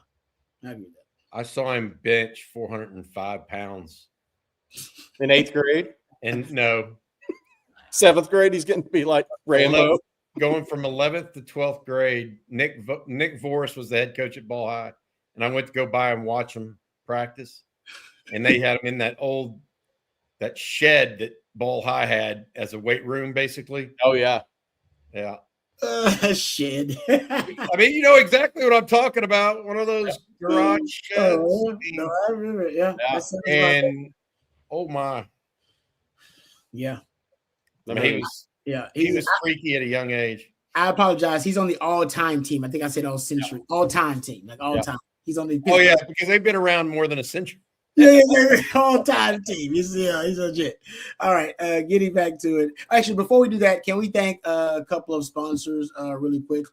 I agree with that. I saw him bench 405 pounds In 8th grade, and no, 7th grade, he's getting to be like Rambo. Going from 11th to 12th grade. Nick Voris was the head coach at Ball High, and I went to go by and watch him practice. And they had him in that shed that Ball High had as a weight room, basically. Oh yeah. Yeah. Shit. I mean, you know exactly what I'm talking about. One of those garage sheds. No, I remember it. Yeah. And oh my. Yeah. I mean, he was freaky at a young age. I apologize. He's on the all-time team. I think I said all century. All-time team. Like all-time. He's on the because they've been around more than a century. Yeah, all-time team. He's legit. All right, getting back to it. Actually, before we do that, can we thank a couple of sponsors really quick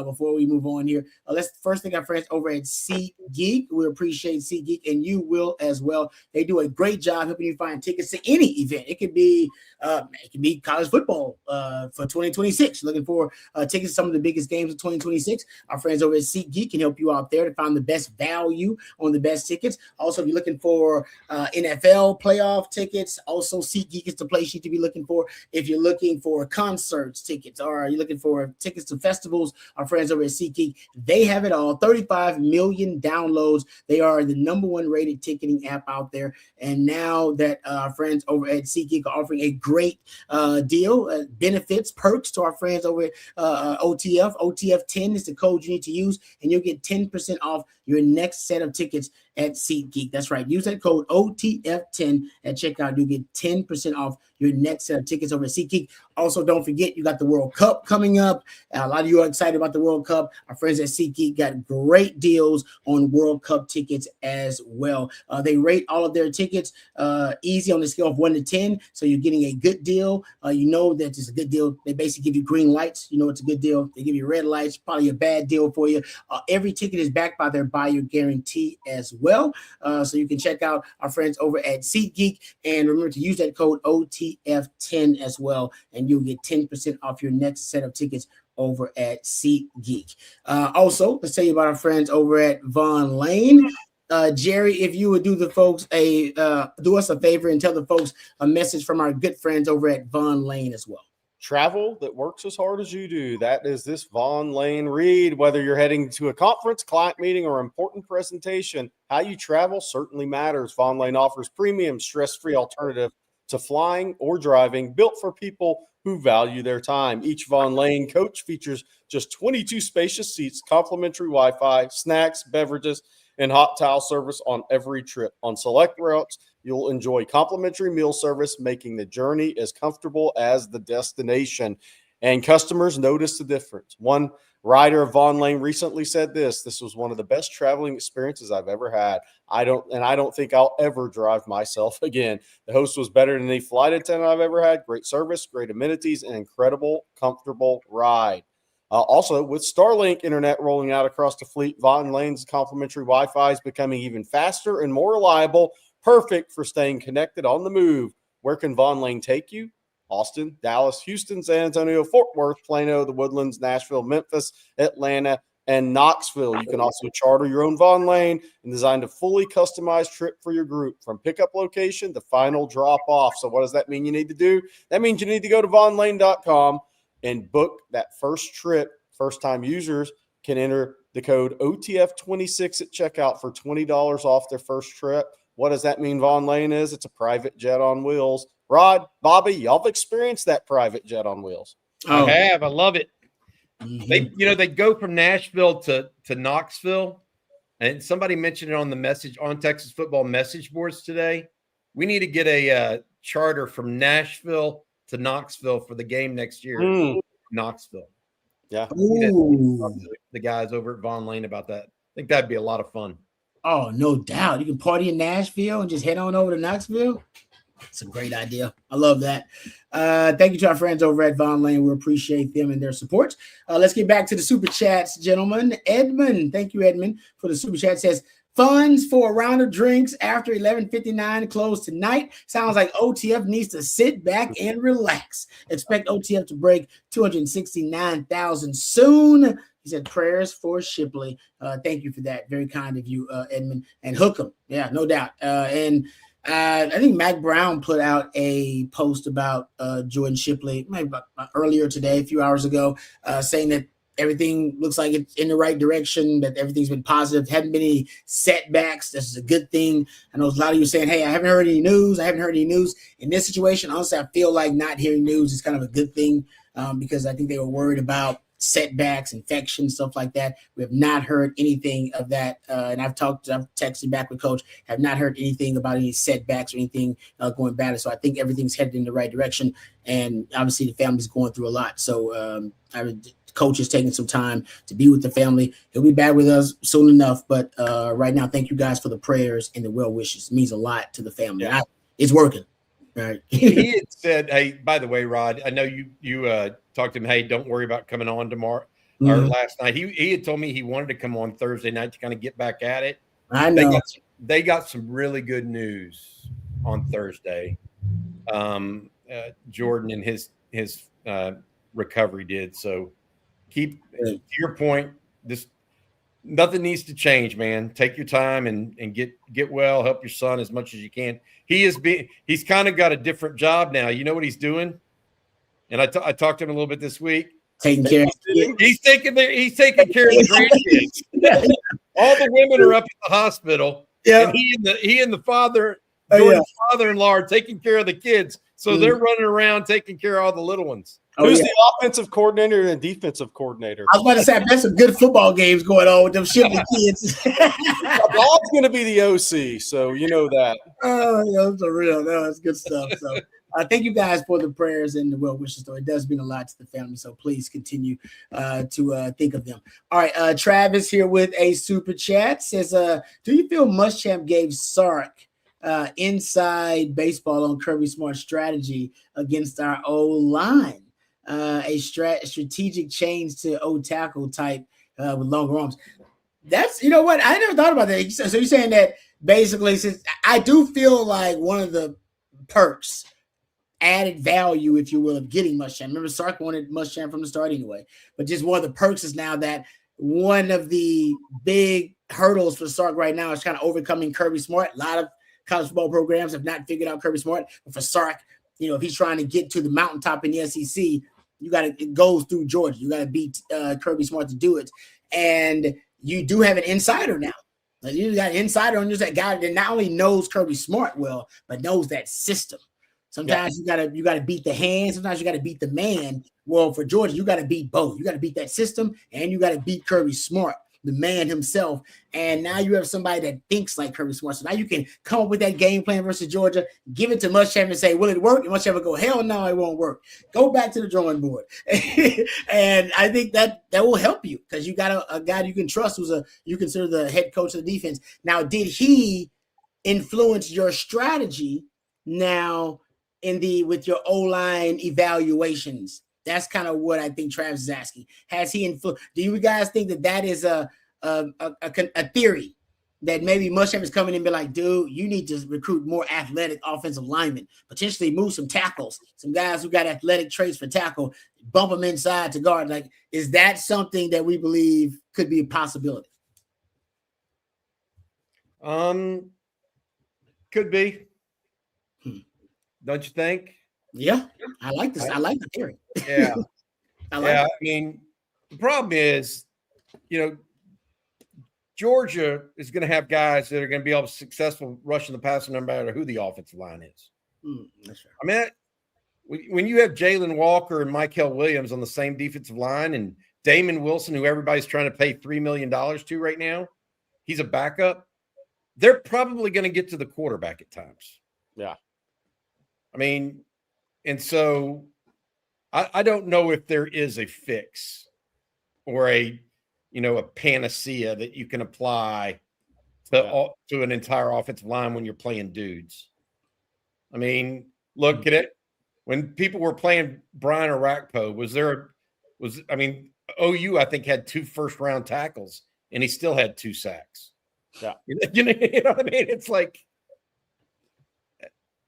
before we move on here? Let's first thank our friends over at SeatGeek. We appreciate SeatGeek, and you will as well. They do a great job helping you find tickets to any event. It could be college football for 2026. Looking for tickets to some of the biggest games of 2026. Our friends over at SeatGeek can help you out there to find the best value on the best tickets. Also, if you're looking for NFL playoff tickets, also SeatGeek is the place you need to be looking for. If you're looking for concerts tickets, or you're looking for tickets to festivals, our friends over at SeatGeek, they have it all. 35 million downloads. They are the #1 rated ticketing app out there. And now that our friends over at SeatGeek are offering a great deal, benefits, perks to our friends over at OTF. OTF10 is the code you need to use, and you'll get 10% off your next set of tickets at SeatGeek. That's right. Use that code OTF10 at checkout. You get 10% off your next set of tickets over at SeatGeek. Also, don't forget, you got the World Cup coming up. A lot of you are excited about the World Cup. Our friends at SeatGeek got great deals on World Cup tickets as well. They rate all of their tickets easy on the scale of 1 to 10. So you're getting a good deal. You know that it's a good deal. They basically give you green lights. You know it's a good deal. They give you red lights, probably a bad deal for you. Every ticket is backed by their buyer guarantee as well. So you can check out our friends over at SeatGeek. And remember to use that code OTF10 as well. And you'll get 10% off your next set of tickets over at SeatGeek. Also, let's tell you about our friends over at Von Lane. Jerry, if you would do us a favor and tell the folks a message from our good friends over at Von Lane as well. Travel that works as hard as you do. That is this Von Lane read. Whether you're heading to a conference, client meeting, or important presentation, how you travel certainly matters. Von Lane offers premium, stress-free alternative to flying or driving, built for people who value their time. Each Von Lane coach features just 22 spacious seats, complimentary Wi-Fi, snacks, beverages, and hot towel service on every trip. On select routes, you'll enjoy complimentary meal service, making the journey as comfortable as the destination. And customers notice the difference. One rider of Von Lane recently said this was one of the best traveling experiences I've ever had. I don't think I'll ever drive myself again. The host was better than any flight attendant I've ever had. Great service, great amenities, and incredible, comfortable ride. Also, with Starlink internet rolling out across the fleet, Von Lane's complimentary Wi-Fi is becoming even faster and more reliable, perfect for staying connected on the move. Where can Von Lane take you? Austin, Dallas, Houston, San Antonio, Fort Worth, Plano, the Woodlands, Nashville, Memphis, Atlanta, and Knoxville. You can also charter your own Von Lane and design a fully customized trip for your group, from pickup location to final drop-off. So what does that mean you need to do? That means you need to go to vonlane.com and book that first trip. First-time users can enter the code OTF26 at checkout for $20 off their first trip. What does that mean Von Lane is? It's a private jet on wheels. Rod, Bobby, y'all have experienced that private jet on wheels. I have. I love it. Mm-hmm. They go from Nashville to Knoxville, and somebody mentioned it on Texas football message boards today. We need to get a charter from Nashville to Knoxville for the game next year. Knoxville. Yeah. The guys over at Von Lane about that. think that'd be a lot of fun. Oh, no doubt. You can party in Nashville and just head on over to Knoxville. It's a great idea. I love that. Thank you to our friends over at Von Lane. We appreciate them and their support. Let's get back to the super chats, gentlemen. Edmund, thank you, Edmund, for the super chat. Says funds for a round of drinks after 11:59 close tonight. Sounds like OTF needs to sit back and relax. Expect OTF to break 269,000 soon. He said prayers for Shipley. Thank you for that. Very kind of you, Edmund. And Hookem. Yeah, no doubt. And I think Mac Brown put out a post about Jordan Shipley maybe about earlier today, a few hours ago, saying that everything looks like it's in the right direction, that everything's been positive. Haven't been any setbacks. This is a good thing. I know a lot of you saying, hey, I haven't heard any news. In this situation, honestly, I feel like not hearing news is kind of a good thing because I think they were worried about setbacks, infections, stuff like that. We have not heard anything of that. And I've texted back with Coach, have not heard anything about any setbacks or anything going bad. So I think everything's headed in the right direction. And obviously the family's going through a lot. So Coach is taking some time to be with the family. He'll be back with us soon enough. But right now, thank you guys for the prayers and the well wishes. It means a lot to the family. Yeah. It's working. Right. He had said, hey, by the way, Rod, I know you talked to him, hey, don't worry about coming on tomorrow or last night. He had told me he wanted to come on Thursday night to kind of get back at it. I know. They got some really good news on Thursday. Jordan and his recovery did. So to your point, nothing needs to change, man. Take your time and get well. Help your son as much as you can. He's kind of got a different job now. You know what he's doing? And I talked to him a little bit this week. Taking care. He's taking care of the grandkids. All the women are up at the hospital. Yeah. And he and the father, Jordan's father-in-law, are taking care of the kids. So they're running around taking care of all the little ones. Who's the offensive coordinator and defensive coordinator? I was about to say, there's some good football games going on with them Shipley kids. Bob's going to be the OC, so you know that. Oh, yeah, that's real. No, that's good stuff. So thank you guys for the prayers and the well wishes. Though it does mean a lot to the family, so please continue to think of them. All right, Travis here with a super chat says, "Do you feel Muschamp gave Sark inside baseball on Kirby Smart's strategy against our O-line? A strategic change to O-tackle type with longer arms." That's, you know what? I never thought about that. So you're saying that basically, since I do feel like one of the perks, added value, if you will, of getting Muschamp. Remember, Sark wanted Muschamp from the start anyway. But just one of the perks is now that one of the big hurdles for Sark right now is kind of overcoming Kirby Smart. A lot of college football programs have not figured out Kirby Smart. But for Sark, you know, if he's trying to get to the mountaintop in the SEC, it goes through Georgia. You got to beat Kirby Smart to do it. And you do have an insider now. Like, you got an insider on you, that guy that not only knows Kirby Smart well, but knows that system. Sometimes you gotta beat the hand. Sometimes you gotta beat the man. Well, for Georgia, you gotta beat both. You gotta beat that system, and you gotta beat Kirby Smart, the man himself. And now you have somebody that thinks like Kirby Smart. So now you can come up with that game plan versus Georgia, give it to Muschamp and say, will it work? And Muschamp will go, hell no, it won't work. Go back to the drawing board. And I think that will help you because you got a guy you can trust who's you consider the head coach of the defense. Now, did he influence your strategy now with your O-line evaluations? That's kind of what I think Travis is asking. Has he influenced? Do you guys think that is a theory that maybe Muschamp is coming in and be like, dude, you need to recruit more athletic offensive linemen, potentially move some tackles, some guys who got athletic traits for tackle, bump them inside to guard. Like, is that something that we believe could be a possibility? Could be. Don't you think? Yeah, I like this. I like the theory. Yeah. I mean, the problem is, Georgia is going to have guys that are going to be able to successful rushing the passer no matter who the offensive line is. That's right. I mean, when you have Jalen Walker and Michael Williams on the same defensive line and Damon Wilson, who everybody's trying to pay $3 million to right now, he's a backup. They're probably going to get to the quarterback at times. Yeah. I mean, and so I don't know if there is a fix or a a panacea that you can apply to an entire offensive line when you're playing dudes. I mean, look at it. When people were playing Brian Orakpo, OU, I think, had 2 first-round tackles, and he still had 2 sacks. Yeah. You know what I mean? It's like,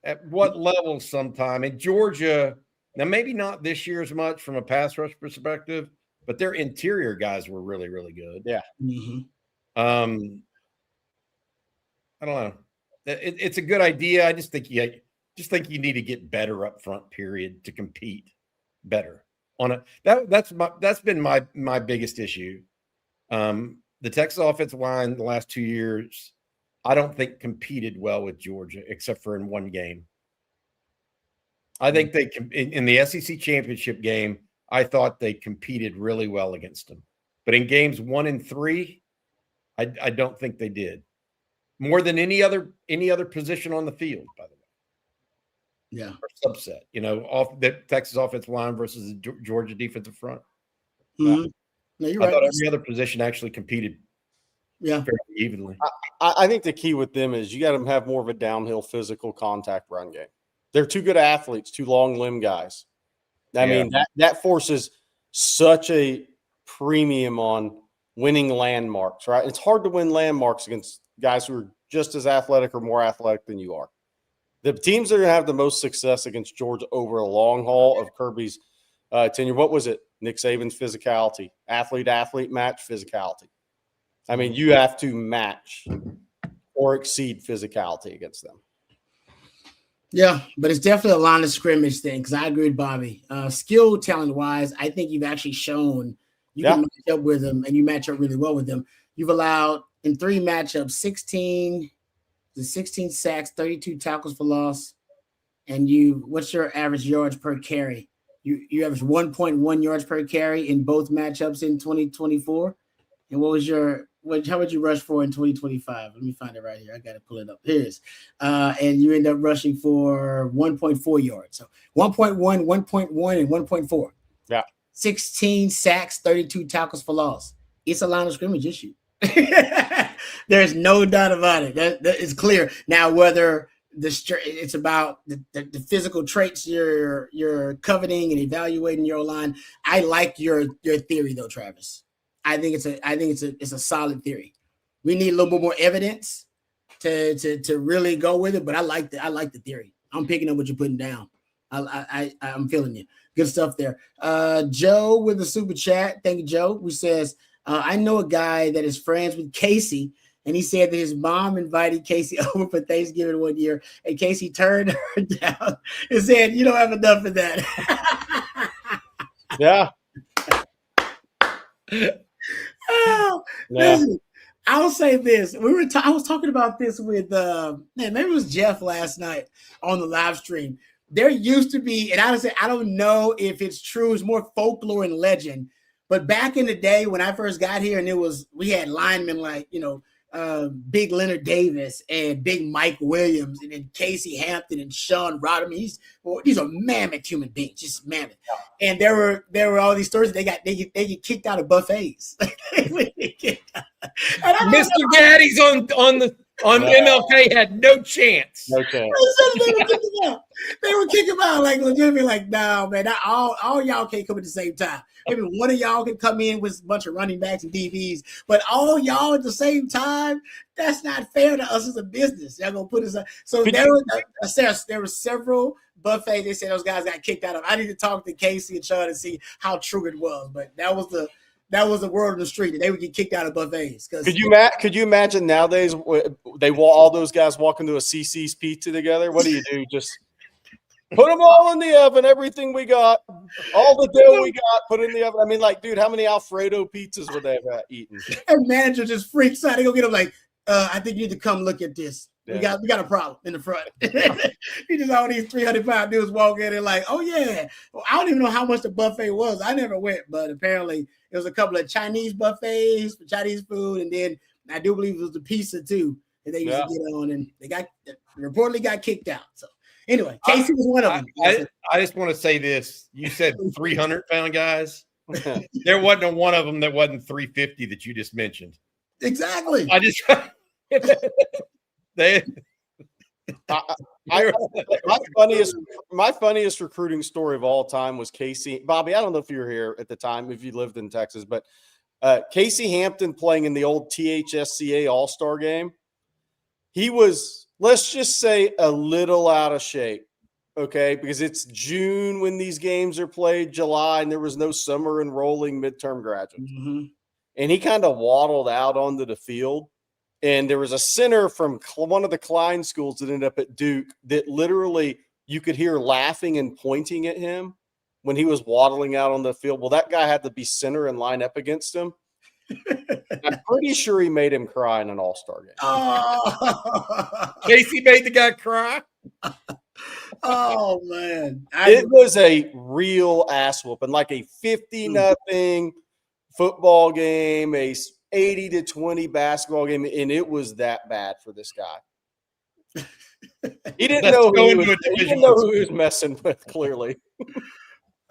at what level sometime? In Georgia, now maybe not this year as much from a pass rush perspective, but their interior guys were really, really good. Yeah. Mm-hmm. I don't know. It's a good idea. I just think you need to get better up front, period, to compete better on it. That's been my biggest issue. The Texas offensive line the last 2 years, I don't think competed well with Georgia, except for in one game. I think they in the SEC championship game, I thought they competed really well against them. But in games 1 and 3, I don't think they did. More than any other position on the field, by the way. Yeah. Or subset, off the Texas offensive line versus the Georgia defensive front. Mm-hmm. No, you're I right. thought every other position actually competed fairly evenly. I think the key with them is you got to have more of a downhill physical contact run game. They're 2 good athletes, 2 long limb guys. I mean, that forces such a premium on winning landmarks, right? It's hard to win landmarks against guys who are just as athletic or more athletic than you are. The teams that are going to have the most success against Georgia over a long haul of Kirby's tenure, what was it? Nick Saban's physicality, athlete match physicality. I mean, you have to match or exceed physicality against them. Yeah, but it's definitely a line of scrimmage thing because I agree with Bobby. Skill talent-wise, I think you've actually shown you can match up with them, and you match up really well with them. You've allowed in 3 matchups 16 sacks, 32 tackles for loss, and what's your average yards per carry? You average 1.1 yards per carry in both matchups in 2024. And how would you rush for in 2025? Let me find it right here. I got to pull it up. Here it is. And you end up rushing for 1.4 yards. So 1.1, 1.1, and 1.4. Yeah. 16 sacks, 32 tackles for loss. It's a line of scrimmage issue. There's no doubt about it. That is clear. Now, whether it's about the physical traits you're coveting and evaluating your line. I like your theory though, Travis. I think it's a solid theory. We need a little bit more evidence to really go with it, but I like the theory. I'm picking up what you're putting down. I'm feeling you. Good stuff there. Joe with the super chat. Thank you, Joe. Who says, I know a guy that is friends with Casey, and he said that his mom invited Casey over for Thanksgiving one year, and Casey turned her down and said, "You don't have enough of that." Yeah. Listen, I'll say this. I was talking about this with maybe it was Jeff last night on the live stream. There used to be, and I don't know if it's true, it's more folklore and legend. But back in the day when I first got here, and we had linemen like, Big Leonard Davis and Big Mike Williams, and then Casey Hampton and Sean Rodman. These are mammoth human beings, just mammoth. Yeah. And there were all these stories. They get kicked out of buffets. Mr. Gaddy's on MLK had no chance. No chance. They would kick him out like legitimately, like, no, man, all y'all can't come at the same time. Maybe one of y'all can come in with a bunch of running backs and DBs, but all y'all at the same time, that's not fair to us as a business. They're gonna put us up. So there were several buffets. They said those guys got kicked out of. I need to talk to Casey and Sean and see how true it was, but that was the word on the street that they would get kicked out of buffets. Could you imagine nowadays all those guys walk into a CC's pizza together? What do? Just put them all in the oven. Everything we got, all the dough we got, put in the oven. I mean, like, dude, how many Alfredo pizzas would they have eaten? And manager just freaks out. They go get him like, I think you need to come look at this. Yeah. We got a problem in the front. He just all these 300-pound dudes walk in and like, oh yeah. Well, I don't even know how much the buffet was. I never went, but apparently it was a couple of Chinese buffets for Chinese food, and then I do believe it was the pizza too that they used to get on, and they reportedly got kicked out. So anyway, Casey was one of them. I just want to say this. You said 300-pound guys. There wasn't a one of them that wasn't 350 that you just mentioned. Exactly. I just they. My funniest recruiting story of all time was Casey. Bobby, I don't know if you were here at the time, if you lived in Texas, but Casey Hampton playing in the old THSCA All-Star game. He was, let's just say, a little out of shape, okay? Because it's June when these games are played, July, and there was no summer enrolling midterm graduates. Mm-hmm. And he kind of waddled out onto the field. And there was a center from one of the Klein schools that ended up at Duke that literally you could hear laughing and pointing at him when he was waddling out on the field. Well, that guy had to be center and line up against him. I'm pretty sure he made him cry in an All-Star game. Oh. Casey made the guy cry. Oh man. It was a real ass whooping, like a 50-0 football game, a 80-20 basketball game, and it was that bad for this guy. He didn't know who he was messing with, clearly.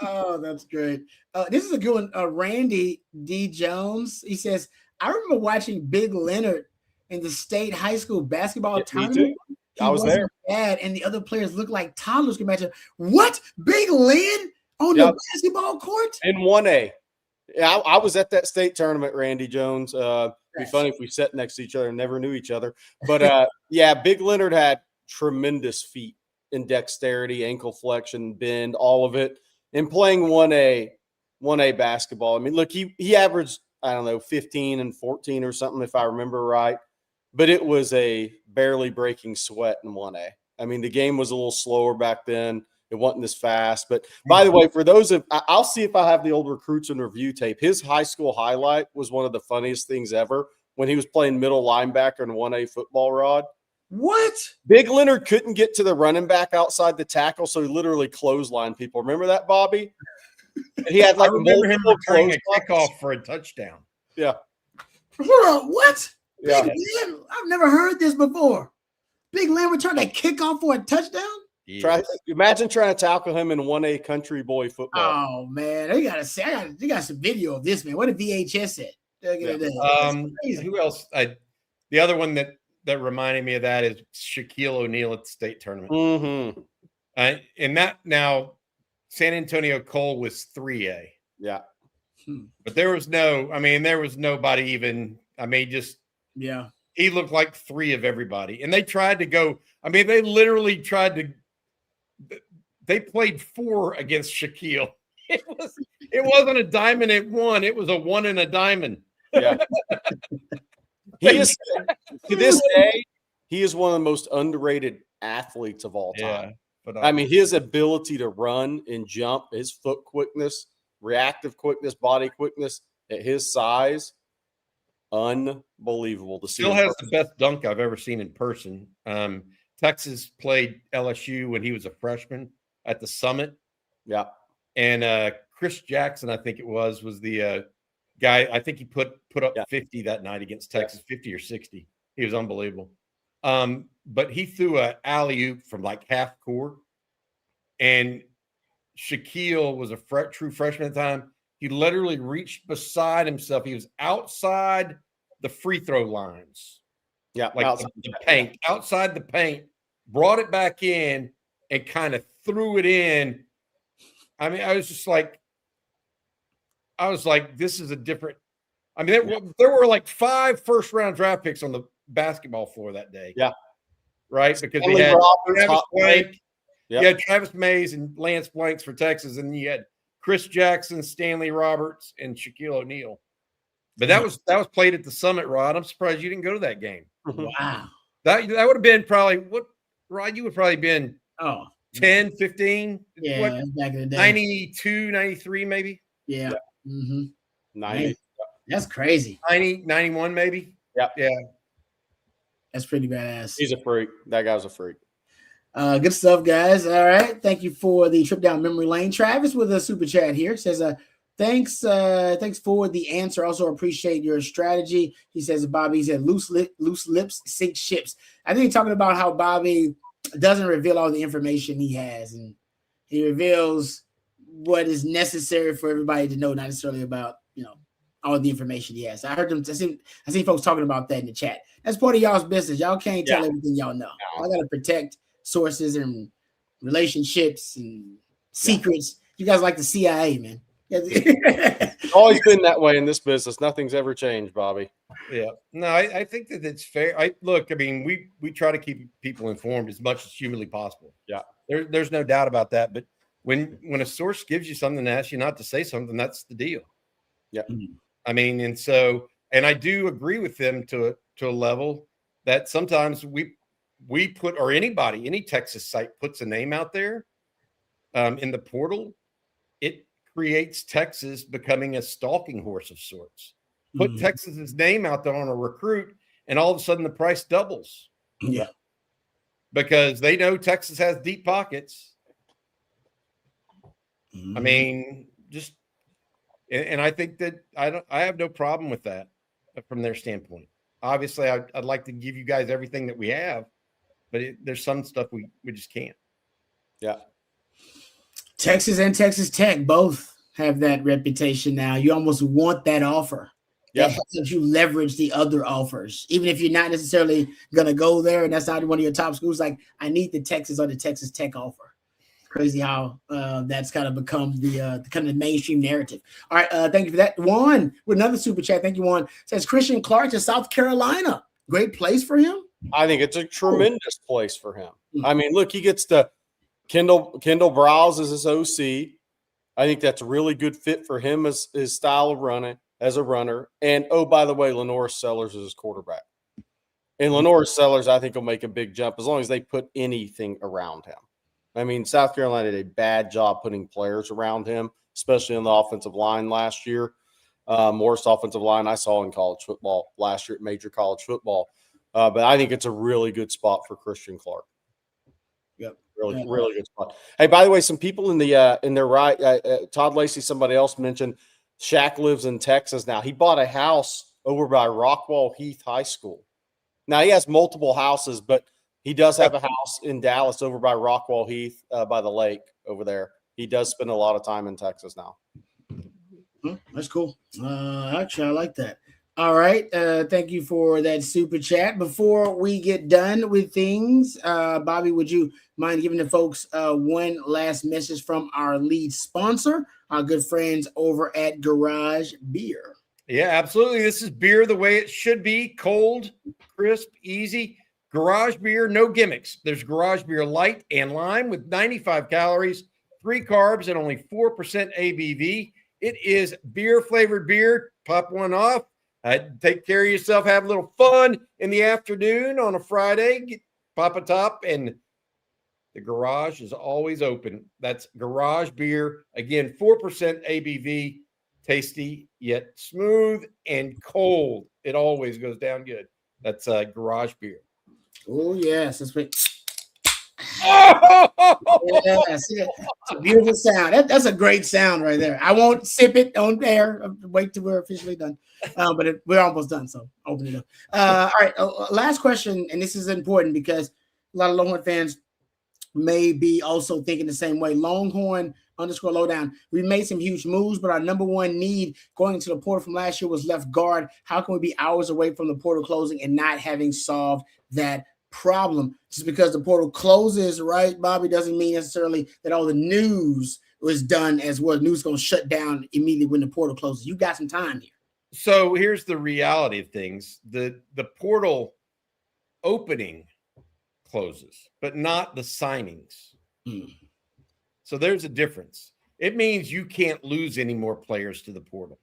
Oh, that's great. This is a good one. Randy D. Jones. He says, I remember watching Big Leonard in the state high school basketball tournament. I was there. Bad, and the other players looked like toddlers. Can imagine what? Big Len on the basketball court? In 1A. Yeah, I was at that state tournament, Randy Jones. It'd be funny if we sat next to each other and never knew each other. But yeah, Big Leonard had tremendous feet in dexterity, ankle flexion, bend, all of it. And playing 1A basketball. I mean, look, he averaged, I don't know, 15 and 14 or something, if I remember right. But it was a barely breaking sweat in 1A. I mean, the game was a little slower back then. It wasn't as fast. But by the way, for those I'll see if I have the old recruits and review tape. His high school highlight was one of the funniest things ever when he was playing middle linebacker in 1A football, Rod. What? Big Leonard couldn't get to the running back outside the tackle, so he literally clotheslined people. Remember that, Bobby? And he had like I remember him returning a kickoff for a touchdown. Yeah. What? Yeah. Big Len? I've never heard this before. Big Len returned a kickoff for a touchdown? Imagine trying to tackle him in 1A country boy football. Oh man, they gotta say, they got some video of this, man. What a VHS at? Who else? The other one that reminded me of that is Shaquille O'Neal at the state tournament. Mm-hmm. And that now San Antonio Cole was 3A. Yeah. But there was nobody even. I mean, just he looked like 3 of everybody. And they tried to go. I mean, they literally tried to. They played 4 against Shaquille. It wasn't a diamond at 1. It was a 1 and a diamond. Yeah. He is, to this day, he is one of the most underrated athletes of all time. Yeah, I mean, his ability to run and jump, his foot quickness, reactive quickness, body quickness at his size, unbelievable to see. Still has the best dunk I've ever seen in person. Texas played LSU when he was a freshman at the Summit. Yeah. And Chris Jackson, I think it was the guy. I think he put up 50 that night against Texas, 50 or 60. He was unbelievable. But he threw an alley-oop from like half court. And Shaquille was a true freshman at the time. He literally reached beside himself. He was outside the free throw lines. Yeah, like the paint, outside the paint, brought it back in and kind of threw it in. I mean, I was like, this is a different. I mean, there were like 5 first-round draft picks on the basketball floor that day. Yeah, right. Because we had Travis Blank, you had Travis Mays and Lance Blanks for Texas, and you had Chris Jackson, Stanley Roberts, and Shaquille O'Neal. But that was played at the Summit, Rod. I'm surprised you didn't go to that game. Wow. That would have been probably what, Rod, you would probably been 10, 15. Yeah, what, back in the day. 92, 93 maybe. Yeah. Mm-hmm. 90. Man, that's crazy. 90, 91 maybe. Yeah. Yeah. That's pretty badass. He's a freak. That guy's a freak. Good stuff, guys. All right. Thank you for the trip down memory lane. Travis with a super chat here says, thanks for the answer. Also appreciate your strategy. He says, Bobby, he said, loose lips sink ships. I think he's talking about how Bobby doesn't reveal all the information he has, and he reveals what is necessary for everybody to know, not necessarily about, all the information he has. I heard them. I see folks talking about that in the chat. That's part of y'all's business. Y'all can't tell everything y'all know. Y'all got to protect sources and relationships and secrets. You guys like the CIA, man. It's always been that way in this business. Nothing's ever changed, Bobby. Yeah. No, I think that it's fair. I mean, we try to keep people informed as much as humanly possible. Yeah. There's no doubt about that. But when a source gives you something and asks you not to say something, that's the deal. Yeah. I mean, and I do agree with them to a level that sometimes we put, or any Texas site puts a name out there in the portal, it creates Texas becoming a stalking horse of sorts. Put Texas's name out there on a recruit, and all of a sudden the price doubles. Yeah. Because they know Texas has deep pockets. I mean, and I think that I have no problem with that from their standpoint. Obviously, I'd like to give you guys everything that we have, but there's some stuff we just can't. Yeah. Texas and Texas Tech both have that reputation now. You almost want that offer. Yeah. That helps you leverage the other offers, even if you're not necessarily going to go there and that's not one of your top schools. Like, I need the Texas or the Texas Tech offer. Crazy how that's kind of become the kind of mainstream narrative. All right, thank you for that. Juan with another super chat. Thank you, Juan. Says Christian Clark to South Carolina. Great place for him. I think it's a tremendous place for him. I mean, look, he gets to Kendall Browse as his OC. I think that's a really good fit for him as his style of running as a runner. And oh, by the way, Lenoris Sellers is his quarterback. And Lenoris Sellers, I think, will make a big jump as long as they put anything around him. I mean, South Carolina did a bad job putting players around him, especially on the offensive line last year. Worst offensive line I saw in college football last year at major college football. But I think it's a really good spot for Christian Clark. Yep. Really good spot. Hey, by the way, some people in their right, Todd Lacey, somebody else mentioned Shaq lives in Texas now. He bought a house over by Rockwall Heath High School. Now, he has multiple houses, but he does have a house in Dallas over by Rockwall Heath by the lake over there. He does spend a lot of time in Texas now. That's cool. Actually, I like that. All right. Thank you for that super chat. Before we get done with things, Bobby, would you mind giving the folks one last message from our lead sponsor, our good friends over at Garage Beer? Yeah, absolutely. This is beer the way it should be. Cold, crisp, easy. Garage Beer, no gimmicks. There's Garage Beer Light and Lime with 95 calories, 3 carbs, and only 4% ABV. It is beer-flavored beer. Pop one off. Take care of yourself. Have a little fun in the afternoon on a Friday. Pop a top, and the garage is always open. That's Garage Beer. Again, 4% ABV. Tasty, yet smooth and cold. It always goes down good. That's Garage Beer. Oh, yes. That's what. Yes, it's a beautiful sound. That's a great sound right there. I won't sip it on air. Wait till we're officially done. But we're almost done, so open it up. All right, last question, and this is important because a lot of Longhorn fans may be also thinking the same way. Longhorn_lowdown. We made some huge moves, but our number one need going into the portal from last year was left guard. How can we be hours away from the portal closing and not having solved that problem? Just because the portal closes, right, Bobby, doesn't mean necessarily that all the news was done as well. News is going to shut down immediately when the portal closes. You got some time here. So here's the reality of things. The portal opening closes, but not the signings. So there's a difference. It means you can't lose any more players to the portal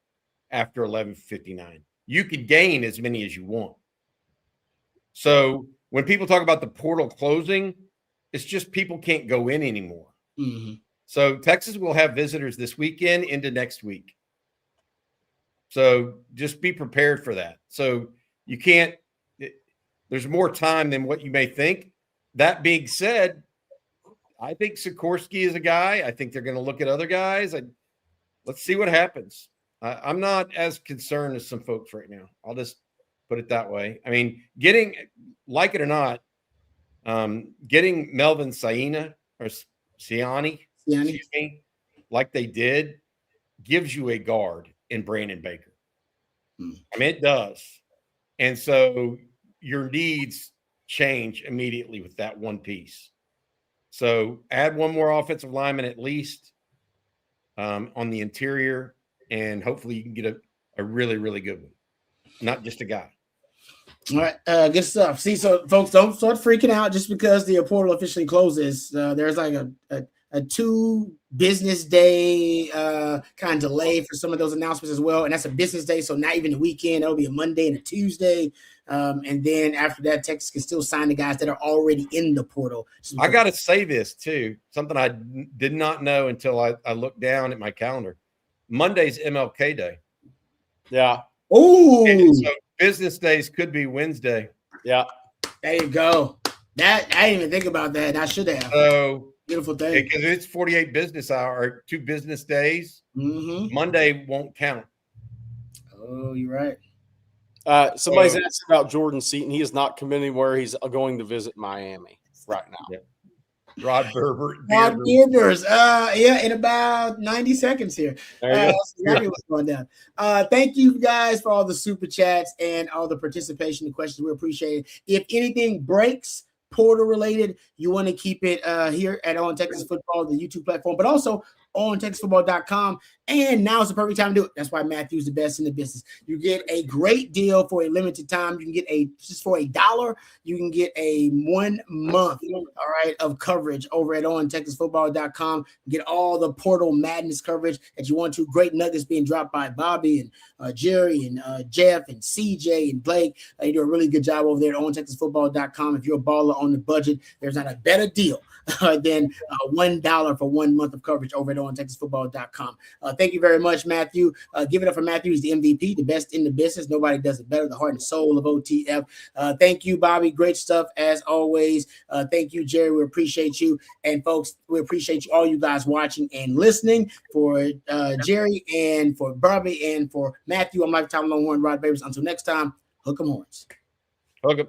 after 11:59. You could gain as many as you want. So when people talk about the portal closing, it's just people can't go in anymore. So Texas will have visitors this weekend into next week. So just be prepared for that. So you can't, there's more time than what you may think. That being said, I think Sikorsky is a guy. I think they're going to look at other guys. Let's see what happens. I'm not as concerned as some folks right now. I'll just put it that way. I mean, getting, like it or not, getting Melvin Siani, excuse me, like they did gives you a guard in Brandon Baker. Hmm. I mean, it does. And so your needs change immediately with that one piece. So add one more offensive lineman at least on the interior, and hopefully you can get a really, really good one, not just a guy. All right, good stuff. See, so folks, don't start freaking out just because the portal officially closes. There's like a 2 business day kind of delay for some of those announcements as well, and that's a business day, so not even the weekend. That'll be a Monday and a Tuesday, and then after that, Texas can still sign the guys that are already in the portal. I got to say this too, something I did not know until I looked down at my calendar. Monday's MLK Day. Yeah. Oh, so business days could be Wednesday. Yeah. There you go. That I didn't even think about that. I should have. So beautiful thing. Because it's 48 business hour or 2 business days. Mm-hmm. Monday won't count. Oh, you're right. Somebody's asking about Jordan Seaton. He is not committing where he's going to visit Miami right now. Yeah. Rod Bearders. Yeah, in about 90 seconds here. Exactly what's going down. Thank you guys for all the super chats and all the participation and questions. We appreciate it. If anything breaks portal related, you want to keep it here at On Texas Football, the YouTube platform, but also on TexasFootball.com. And now is the perfect time to do it. That's why Matthew's the best in the business. You get a great deal for a limited time. You can get just for $1, you can get a 1 month, all right, of coverage over at OnTexasFootball.com. Get all the portal madness coverage that you want to. Great nuggets being dropped by Bobby and Jerry and Jeff and CJ and Blake. You do a really good job over there at OnTexasFootball.com. If you're a baller on the budget, there's not a better deal than $1 for 1 month of coverage over at OnTexasFootball.com. Thank you very much, Matthew. Give it up for Matthew. He's the MVP, the best in the business. Nobody does it better. The heart and soul of OTF. Thank you, Bobby. Great stuff as always. Thank you, Jerry. We appreciate you. And folks, we appreciate you, all you guys watching and listening. For Jerry and for Bobby and for Matthew, I'm Lifetime Longhorn Rod Babers. Until next time, hook 'em horns. Hook 'em.